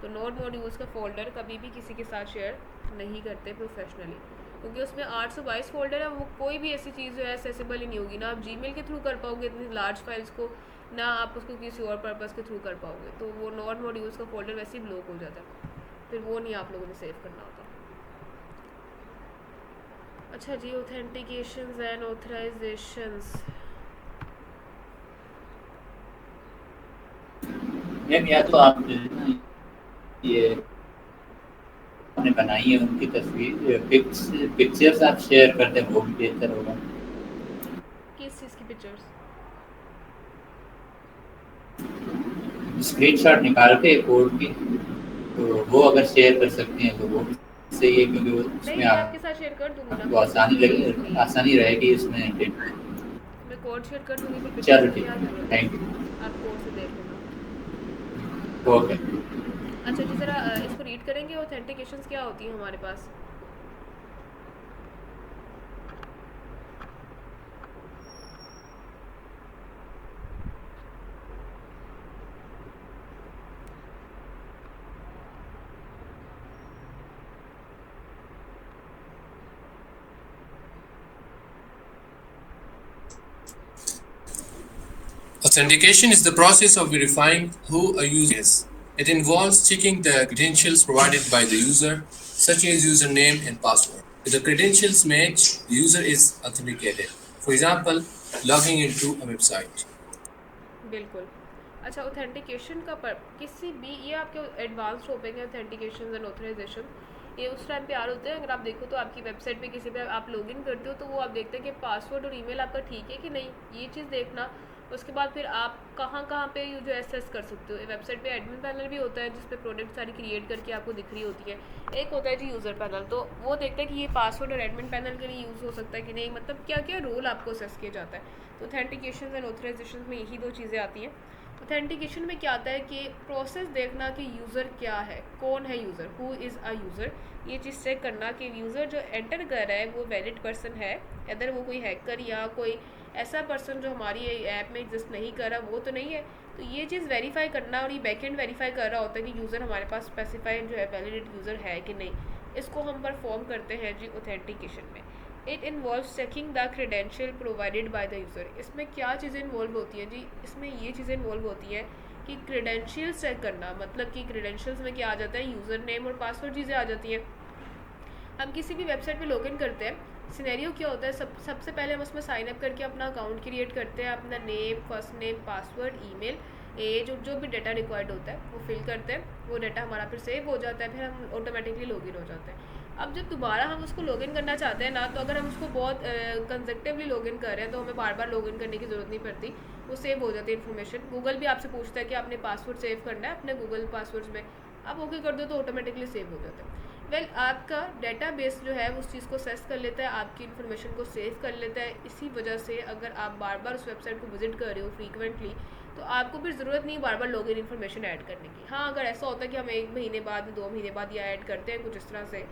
तो नोड मॉड्यूल्स का फोल्डर कभी भी किसी के साथ शेयर नहीं करते प्रोफेशनली, क्योंकि उसमें 822 फोल्डर है। वो कोई भी ऐसी चीज़ जो है एक्सेसिबल ही नहीं होगी, ना आप जीमेल के थ्रू कर पाओगे इतनी लार्ज फाइल्स को, ना आप उसको किसी और पर्पज़ के थ्रू कर पाओगे। तो वो नोड मॉड्यूल्स का फोल्डर वैसे ही ब्लॉक हो जाता है, फिर वो नहीं आप लोगों ने सेव करना होता। अच्छा जी, ऑथेंटिकेशंस एंड ऑथराइजेशंस। मैम या तो आप जो है ना ये आपने बनाई है उनकी तस्वीर पिक्चर्स आप शेयर कर दें, वो भी बेहतर होगा। किस चीज़ की पिक्चर्स? स्क्रीनशॉट निकाल के कोड की, तो वो अगर शेयर कर सकते हैं तो वो भी सही है, क्योंकि वो नहीं उसमें नहीं, आपके साथ शेयर कर दूंगी ना, आपको कोई आसानी कोई इशू नहीं है। आसानी रहेगी उसमें। मैं कोड शेयर कर दूंगी, फिर पिक्चर्स चलो की ठीक क्या है, ज़रूरत है, थैंक यू। आप कोड से देख लेना। ओके। अच्छा जी, ज़रा इसको रीड करेंगे, ऑथेंटिकेशंस क्या होती हैं हमारे पास? Authentication is the process of verifying who a user is. It involves checking the credentials provided by the user, such as username and password. If the credentials match, the user is authenticated. For example, logging into a website. बिल्कुल। अच्छा, authentication का किसी भी, ये आपके advance topic है authentication and authorisation, ये उस टाइम पे आ होते हैं। अगर आप देखो तो आपकी वेबसाइट पे किसी पे आप लॉगिन करते हो तो वो आप देखते हैं कि पासवर्ड और ईमेल आपका ठीक है कि नहीं, ये चीज़ देखना। उसके बाद फिर आप कहाँ कहाँ पे जो एसेस कर सकते हो, वेबसाइट पे एडमिन पैनल भी होता है जिस पे प्रोडक्ट सारी क्रिएट करके आपको दिख रही होती है। एक होता है जी यूज़र पैनल, तो वो देखता है कि ये पासवर्ड और एडमिन पैनल के लिए यूज़ हो सकता है कि नहीं, मतलब क्या क्या रोल आपको असेस किया जाता है। तो ऑथेंटिकेशन एंड ऑथराइजेशन में यही दो चीज़ें आती हैं। ऑथेंटिकेशन में क्या आता है कि प्रोसेस देखना कि यूज़र क्या है, कौन है user, who is a user. ये चीज़ चेक करना कि यूज़र जो एंटर कर रहा है वो वैलिड पर्सन है, अदर वो कोई हैकर या कोई ऐसा पर्सन जो हमारी ऐप में एग्जिस्ट नहीं कर रहा वो तो नहीं है। तो ये चीज़ वेरीफाई करना, और ये बैकएंड वेरीफाई कर रहा होता है कि यूज़र हमारे पास स्पेसिफाइड जो है वैलिड यूज़र है कि नहीं। इसको हम परफॉर्म करते हैं जी ऑथेंटिकेशन में। It involve checking the credential provided by the user. इसमें क्या चीज़ें इन्वॉल्व होती हैं जी, इसमें ये चीज़ें इन्वॉल्व होती हैं कि क्रेडेंशियल्स चेक करना, मतलब कि क्रेडेंशियल्स में क्या आ जाता है, यूज़र नेम और पासवर्ड चीज़ें आ जाती हैं। हम किसी भी वेबसाइट पे लॉगिन करते हैं, सिनेरियो क्या होता है, सबसे पहले हम उसमें साइन अप करके अपना अकाउंट क्रिएट करते हैं, अपना name, first name, password, email, age, जो भी डाटा रिक्वायर्ड होता है वो फिल करते हैं। वो डाटा हमारा फिर सेव हो जाता है, फिर हम ऑटोमेटिकली लॉगिन हो जाते हैं। अब जब दोबारा हम उसको लॉगिन करना चाहते हैं ना, तो अगर हम उसको बहुत कंसेक्टिवली लॉगिन कर रहे हैं तो हमें बार बार लॉगिन करने की ज़रूरत नहीं पड़ती, वो सेव हो जाती है इन्फॉर्मेशन। गूगल भी आपसे पूछता है कि आपने पासवर्ड सेव करना है अपने गूगल पासवर्ड्स में, आप ओके कर दो तो ऑटोमेटिकली सेव हो जाता है। आपका डेटाबेस जो है उस चीज़ को सेस कर लेता है, आपकी इन्फॉर्मेशन को सेव कर लेता है। इसी वजह से अगर आप बार बार उस वेबसाइट को विजिट कर रहे हो फ्रीक्वेंटली, तो आपको फिर ज़रूरत नहीं बार बार लॉगिन इन्फॉर्मेशन ऐड करने की। हाँ, अगर ऐसा होता है कि हम 1 महीने बाद 2 महीने बाद या ऐड करते हैं कुछ इस तरह से,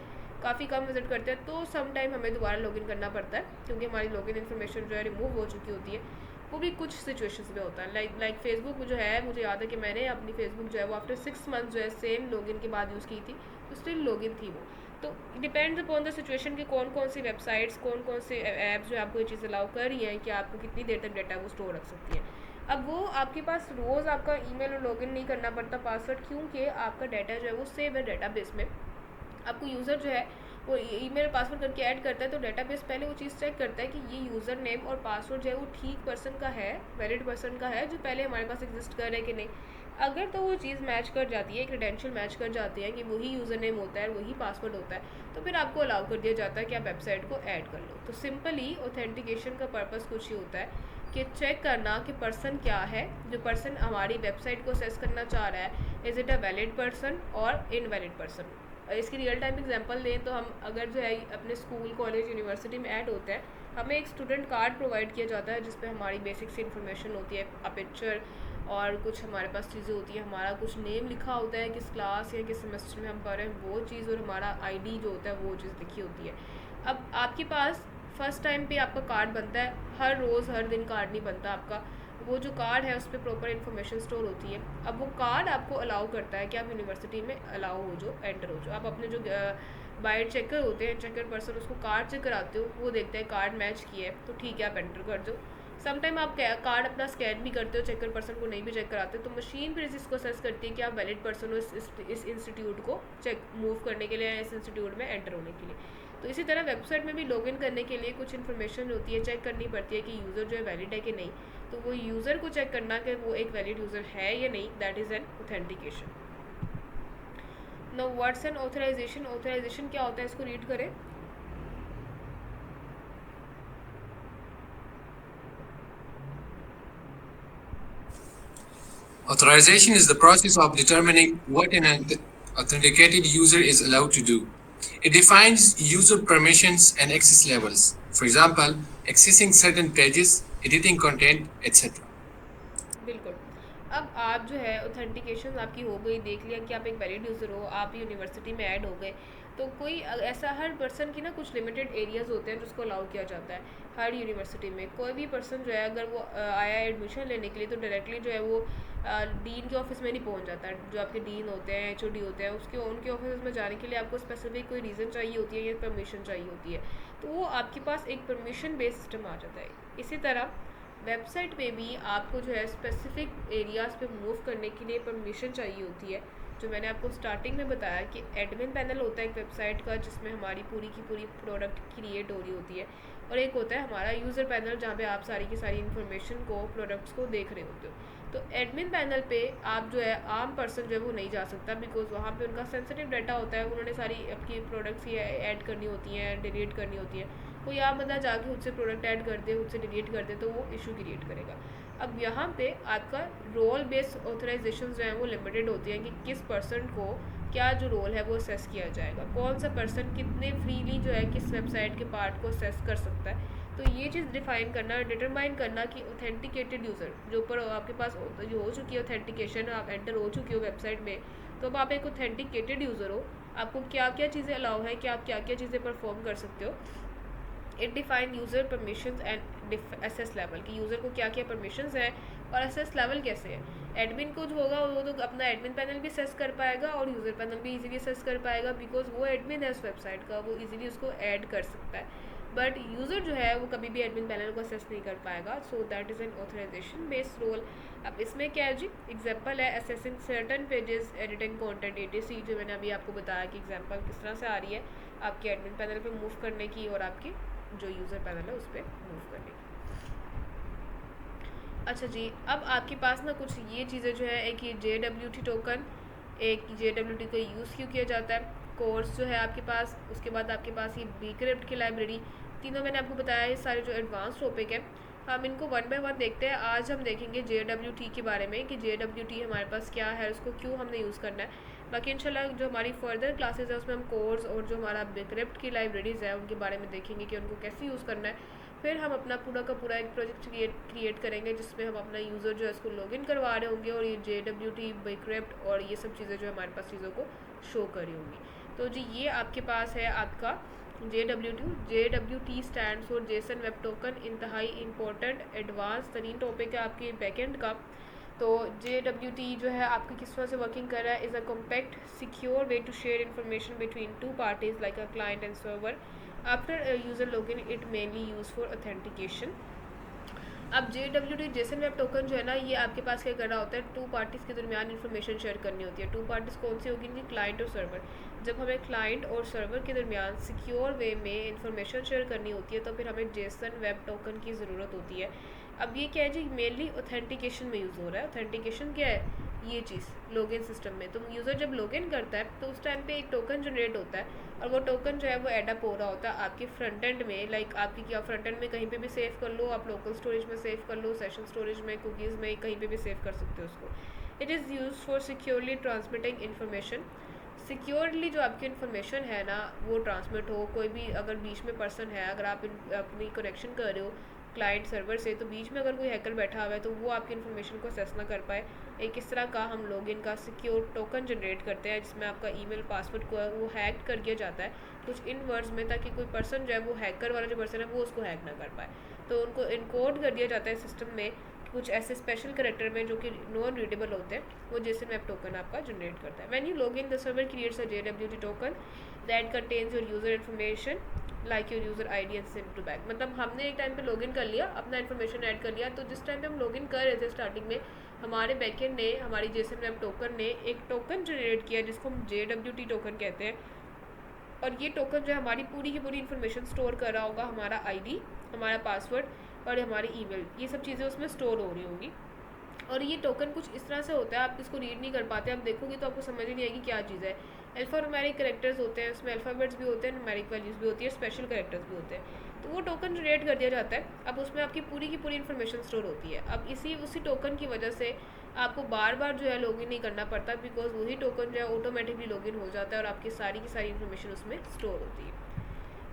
काफ़ी कम विजिट करते हैं, तो सम टाइम हमें दोबारा लॉगिन करना पड़ता है, क्योंकि हमारी लॉगिन इन्फॉर्मेशन जो है रिमूव हो चुकी होती है। वो भी कुछ सिचुएशंस में होता है। लाइक फेसबुक जो है, मुझे याद है कि मैंने अपनी फेसबुक जो है वो आफ्टर 6 मंथ जो है सेम लॉगिन के बाद यूज़ की थी, तो स्टिल लॉगिन थी वो। तो डिपेंड्स अपॉन द सिचुएशन कि कौन कौन सी वेबसाइट्स, कौन कौन से ऐप्स जो आपको ये चीज़ अलाउ कर रही हैं कि आपको कितनी देर तक डेटा वो स्टोर रख सकती है। अब वो आपके पास रोज़ आपका ईमेल और लॉगिन नहीं करना पड़ता पासवर्ड, क्योंकि आपका डाटा जो है वो सेव है डेटाबेस में। आपको यूज़र जो है वो ईमेल पासवर्ड करके ऐड करता है, तो डेटाबेस पहले वो चीज़ चेक करता है कि ये यूज़र नेम और पासवर्ड जो है वो ठीक पर्सन का है, वैलिड पर्सन का है जो पहले हमारे पास एग्जिस्ट कर रहा है कि नहीं। अगर तो वो चीज़ मैच कर जाती है, क्रेडेंशियल मैच कर जाती है कि वही यूज़र नेम होता है, वही पासवर्ड होता है, तो फिर आपको अलाउ कर दिया जाता है कि आप वेबसाइट को ऐड कर लो। तो सिंपली ऑथेंटिकेशन का पर्पस कुछ ही होता है कि चेक करना कि पर्सन क्या है, जो पर्सन हमारी वेबसाइट को असेस करना चाह रहा है, is it a valid person और इनवैलिड पर्सन। इसकी रियल टाइम एग्जांपल लें तो हम अगर जो है अपने स्कूल, कॉलेज, यूनिवर्सिटी में ऐड होते हैं, हमें एक स्टूडेंट कार्ड प्रोवाइड किया जाता है जिस पे हमारी बेसिक सी इन्फॉर्मेशन होती है, अ पिक्चर और कुछ हमारे पास चीज़ें होती है, हमारा कुछ नेम लिखा होता है, किस क्लास या किस सेमेस्टर में हम पढ़ रहे हैं वो चीज़, और हमारा आईडी जो होता है वो चीज़ लिखी होती है। अब आपके पास फर्स्ट टाइम पे आपका कार्ड बनता है, हर रोज़ हर दिन कार्ड नहीं बनता आपका। वो जो कार्ड है उस पर प्रॉपर इन्फॉर्मेशन स्टोर होती है। अब वो कार्ड आपको अलाउ करता है कि आप यूनिवर्सिटी में अलाउ हो जो, एंटर हो जो। आप अपने जो बाइट चेकर होते हैं, चेकर पर्सन, उसको कार्ड चेक कराते हो, वो देखते हैं कार्ड मैच किया है तो ठीक है आप एंटर कर दो। समटाइम आप कार्ड अपना स्कैन भी करते हो, चेकर पर्सन को नहीं भी चेक कराते, तो मशीन फिर इसको असेस करती है कि आप वैलिड पर्सन हो इस इंस्टीट्यूट को चेक मूव करने के लिए, इस इंस्टीट्यूट में एंटर होने के लिए। तो इसी तरह वेबसाइट में भी लॉगिन करने के लिए कुछ इन्फॉर्मेशन होती है, चेक करनी पड़ती है कि यूज़र जो है वैलिड है कि नहीं। तो वो यूज़र को चेक करना कि वो एक वैलिड यूज़र है या नहीं, that is an authentication. Now what's an authorisation? Authorisation क्या होता है, इसको रीड करें। Authorization is the process of determining what an authenticated user is allowed to do. It defines user permissions and access levels. For example, accessing certain pages, editing content, etc. बिल्कुल। अब आप जो है ऑथेंटिकेशन आपकी हो गई, देख लिया कि आप एक वैलिड यूज़र हो, आप यूनिवर्सिटी में ऐड हो गए, तो कोई ऐसा हर पर्सन की ना कुछ लिमिटेड एरियाज़ होते हैं जिसको अलाउ किया जाता है हर यूनिवर्सिटी में। कोई भी पर्सन जो है अगर वो आया एडमिशन लेने के लिए, तो डायरेक्टली जो है वो डीन के ऑफिस में नहीं पहुंच जाता है। जो आपके डीन होते हैं, एचओडी होते हैं, उसके उनके ऑफिस में जाने के लिए आपको स्पेसिफिक कोई रीज़न चाहिए होती है या परमिशन चाहिए होती है, तो वो आपके पास एक परमिशन बेस्ड सिस्टम आ जाता है। इसी तरह वेबसाइट पे भी आपको जो है स्पेसिफिक एरियाज़ पे मूव करने के लिए परमिशन चाहिए होती है, जो मैंने आपको स्टार्टिंग में बताया कि एडमिन पैनल होता है एक वेबसाइट का, जिसमें हमारी पूरी की पूरी प्रोडक्ट क्रिएट हो रही होती है, और एक होता है हमारा यूज़र पैनल जहाँ पे आप सारी की सारी इन्फॉर्मेशन को, प्रोडक्ट्स को देख रहे होते हो। तो एडमिन पैनल पे आप जो है आम पर्सन जो है वो नहीं जा सकता, बिकॉज वहाँ पे उनका सेंसिटिव डाटा होता है, उन्होंने सारी आपकी प्रोडक्ट्स ही ऐड करनी होती हैं, डिलीट करनी होती है। कोई आप बंदा जाके उससे प्रोडक्ट ऐड कर दे, उससे डिलीट कर दे, तो वो इशू क्रिएट करेगा। अब यहाँ पे आपका रोल बेस्ड ऑथराइजेशन जो है वो लिमिटेड होती है कि किस पर्सन को क्या जो रोल है वो असेस किया जाएगा, कौन सा पर्सन कितने फ्रीली जो है किस वेबसाइट के पार्ट को असेस कर सकता है। तो ये चीज़ डिफाइन करना, डिटरमाइन करना कि ऑथेंटिकेटेड यूज़र जो ऊपर आपके पास जो हो चुकी है ऑथेंटिकेशन, आप एंटर हो चुकी हो वेबसाइट में, तो अब आप एक ऑथेंटिकेटेड यूज़र हो, आपको क्या क्या चीज़ें अलाउ है, कि आप क्या क्या चीज़ें परफॉर्म कर सकते हो। It define user permissions and access level, कि यूज़र को क्या क्या परमिशंस है और एसेस लेवल कैसे है। एडमिन को जो होगा वो तो अपना एडमिन पैनल भी सेस कर पाएगा और यूज़र पैनल भी इजीली सेस कर पाएगा, बिकॉज वो एडमिन है उस वेबसाइट का, वो इजीली उसको ऐड कर सकता है। बट यूज़र जो है वो कभी भी एडमिन पैनल को असेस नहीं कर पाएगा। So that is an authorisation based role. अब इसमें क्या है जी, एग्जांपल है accessing certain pages, editing content, etc, जो मैंने अभी आपको बताया कि एग्जांपल किस तरह से आ रही है आपके एडमिन पैनल पे मूव करने की और आपकी जो यूज़र पैनल है उस पर मूव करने की। अच्छा जी, अब आपके पास ना कुछ ये चीज़ें जो है, एक ये JWT टोकन, एक JWT को यूज़ क्यों किया जाता है, कोर्स जो है आपके पास, उसके बाद आपके पास ये bcrypt की लाइब्रेरी, तीनों मैंने आपको बताया ये सारे जो एडवांस टॉपिक है। हम इनको वन बाय वन देखते हैं। आज हम देखेंगे JWT के बारे में कि JWT हमारे पास क्या है, उसको क्यों हमने यूज़ करना है। बाकी इंशाल्लाह जो हमारी फर्दर क्लासेस है उसमें हम कोर्स और जो हमारा बिक्रिप्ट की लाइब्रेरीज़ है उनके बारे में देखेंगे कि उनको कैसे यूज़ करना है। फिर हम अपना पूरा का पूरा एक प्रोजेक्ट क्रिएट करेंगे जिसमें हम अपना यूज़र जो है उसको लॉगिन करवा रहे होंगे और ये JWT बिक्रिप्ट और ये सब चीज़ें जो हमारे पास चीज़ों को शो कर रही होंगी। तो जी ये आपके पास है आपका JWT stand for Jason web token. इंतहाई इंपॉर्टेंट एडवांस तरीन टॉपिक है आपके बैकएंड का। तो JWT जो है आपकी किस तरह से वर्किंग कर रहा है, is a compact secure way to share information between two parties like a client and server. After user login it mainly use for authentication. अब JWT जेसन वेब टोकन जो है ना ये आपके पास क्या कर रहा होता है, टू पार्टीज़ के दरमियान इन्फॉर्मेशन शेयर करनी होती है। टू पार्टीज़ कौन सी होगी, इनकी क्लाइंट और सर्वर। जब हमें क्लाइंट और सर्वर के दरमियान सिक्योर वे में इन्फॉर्मेशन शेयर करनी होती है तो फिर हमें जेसन वेब टोकन की ज़रूरत होती है। अब ये क्या है जी, मेनली ऑथेंटिकेशन में यूज़ हो रहा है। ऑथेंटिकेशन क्या है, ये चीज़ लॉगिन सिस्टम में। तो यूज़र जब लॉगिन करता है तो उस टाइम पे एक टोकन जनरेट होता है और वो टोकन जो है वो एडअप हो रहा होता है आपके फ्रंट एंड में। लाइक आपकी क्या फ्रंट एंड में कहीं पे भी सेव कर लो, आप लोकल स्टोरेज में सेव कर लो, सेशन स्टोरेज में, कुकीज़ में, कहीं पे भी सेव कर सकते हो उसको। It is use for securely transmitting information. Securely जो आपकी इन्फॉर्मेशन है ना वो ट्रांसमिट हो। कोई भी अगर बीच में पर्सन है, अगर आप अपनी कनेक्शन कर रहे हो क्लाइंट सर्वर से, तो बीच में अगर कोई हैकर बैठा हुआ है तो वो आपकी इन्फॉर्मेशन को असेस ना कर पाए। एक इस तरह का हम लॉगिन का सिक्योर टोकन जनरेट करते हैं जिसमें आपका ईमेल पासवर्ड को वो हैक कर दिया जाता है कुछ इन वर्ड्स में, ताकि कोई पर्सन जो है वो हैकर वाला जो पर्सन है वो उसको हैक ना कर पाए। तो उनको इनकोड कर दिया जाता है सिस्टम में कुछ ऐसे स्पेशल करेक्टर में जो कि नॉन रीडेबल होते हैं, वो जेसन वेब टोकन आपका जनरेट करता है। When you log in the server creates a JWT token that contains your user information like your user ID and send to back. मतलब हमने एक टाइम पे लॉगिन कर लिया, अपना इन्फॉर्मेशन ऐड कर लिया, तो जिस टाइम पे हम लॉगिन कर रहे थे स्टार्टिंग में हमारे बैकएंड ने, हमारी जेसन वेब टोकन ने एक टोकन जनरेट किया जिसको हम JWT टोकन कहते हैं। और ये टोकन जो है हमारी पूरी की पूरी इन्फॉर्मेशन स्टोर कर रहा होगा, हमारा ID, हमारा पासवर्ड और हमारी ईमेल, ये सब चीज़ें उसमें स्टोर हो रही होंगी। और ये टोकन कुछ इस तरह से होता है, आप इसको रीड नहीं कर पाते, आप देखोगे तो आपको समझ ही नहीं आएगी क्या चीज़ है। अल्फ़ा न्यूमेरिक कैरेक्टर्स होते हैं, उसमें अल्फ़ाबेट्स भी होते हैं, न्यूमेरिक वैल्यूज़ भी होती है, स्पेशल कैरेक्टर्स भी होते हैं। तो वो टोकन जनरेट कर दिया जाता है। अब उसमें आपकी पूरी की पूरी इन्फॉर्मेशन स्टोर होती है। अब उसी टोकन की वजह से आपको बार बार जो है लॉगिन नहीं करना पड़ता, बिकॉज वही टोकन जो है ऑटोमेटिकली लॉगिन हो जाता है और आपकी सारी की सारी इन्फॉर्मेशन उसमें स्टोर होती है।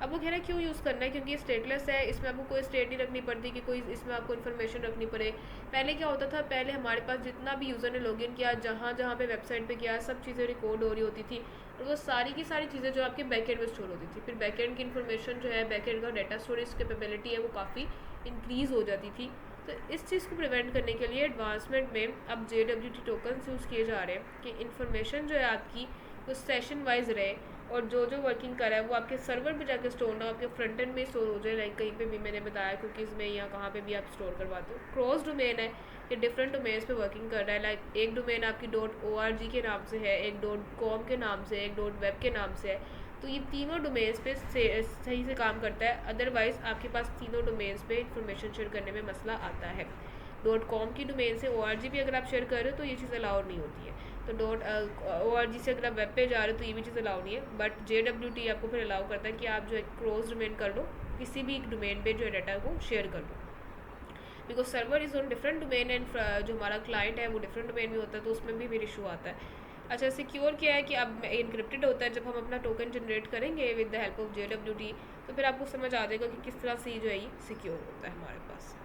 अब वो कह रहे हैं क्यों यूज़ करना है, क्योंकि ये स्टेटलेस है, इसमें आपको कोई स्टेट नहीं रखनी पड़ती कि कोई इसमें आपको इन्फॉर्मेशन रखनी पड़े। पहले क्या होता था, पहले हमारे पास जितना भी यूज़र ने लॉगिन किया, जहाँ जहाँ पे वेबसाइट पे किया, सब चीज़ें रिकॉर्ड हो रही होती थी और वो सारी की सारी चीज़ें जो आपके बैकएंड में स्टोर होती थी। फिर बैकएंड की इन्फॉर्मेशन जो है, बैकएंड का डाटा स्टोरेज कैपेबिलिटी है वो काफ़ी इंक्रीज़ हो जाती थी। तो इस चीज़ को प्रिवेंट करने के लिए एडवांसमेंट में अब JWT टोकन यूज़ किए जा रहे हैं कि इन्फॉर्मेशन जो है आपकी वो सेशन वाइज रहे और जो जो वर्किंग कर रहा है वो आपके सर्वर पे जाके स्टोर ना, आपके फ्रंट एंड में स्टोर हो जाए। लाइक कहीं पे भी मैंने बताया कुकीज़ में या कहाँ पे भी आप स्टोर करवाते हो। क्रॉस डोमेन है, ये डिफरेंट डोमेन्स पे वर्किंग कर रहा है। लाइक एक डोमेन आपकी .org के नाम से है, एक .com के नाम से, एक .web के नाम से है। तो ये तीनों डोमेन्स पे सही से काम करता है। अदरवाइज़ आपके पास तीनों डोमेन्स पे इंफॉर्मेशन शेयर करने में मसला आता है। .com की डोमेन से ORG भी अगर आप शेयर कर रहे हो तो ये चीज़ अलाउड नहीं होती है। तो .org से अगर आप वेब पे जा रहे हो तो ये भी चीज़ अलाउ नहीं है। बट JWT आपको फिर अलाउ करता है कि आप जो है क्रॉस डोमेन कर लो, किसी भी एक डोमेन पे जो है डाटा को शेयर कर लो, because server is on different domain and जो हमारा क्लाइंट है वो डिफरेंट डोमेन में होता है, तो उसमें भी फिर इशू आता है। अच्छा, सिक्योर क्या है कि अब इनक्रिप्टेड होता है। जब हम अपना टोकन जनरेट करेंगे with the help of JWT तो फिर आपको समझ आ जाएगा कि किस तरह से जो है ये सिक्योर होता है हमारे पास।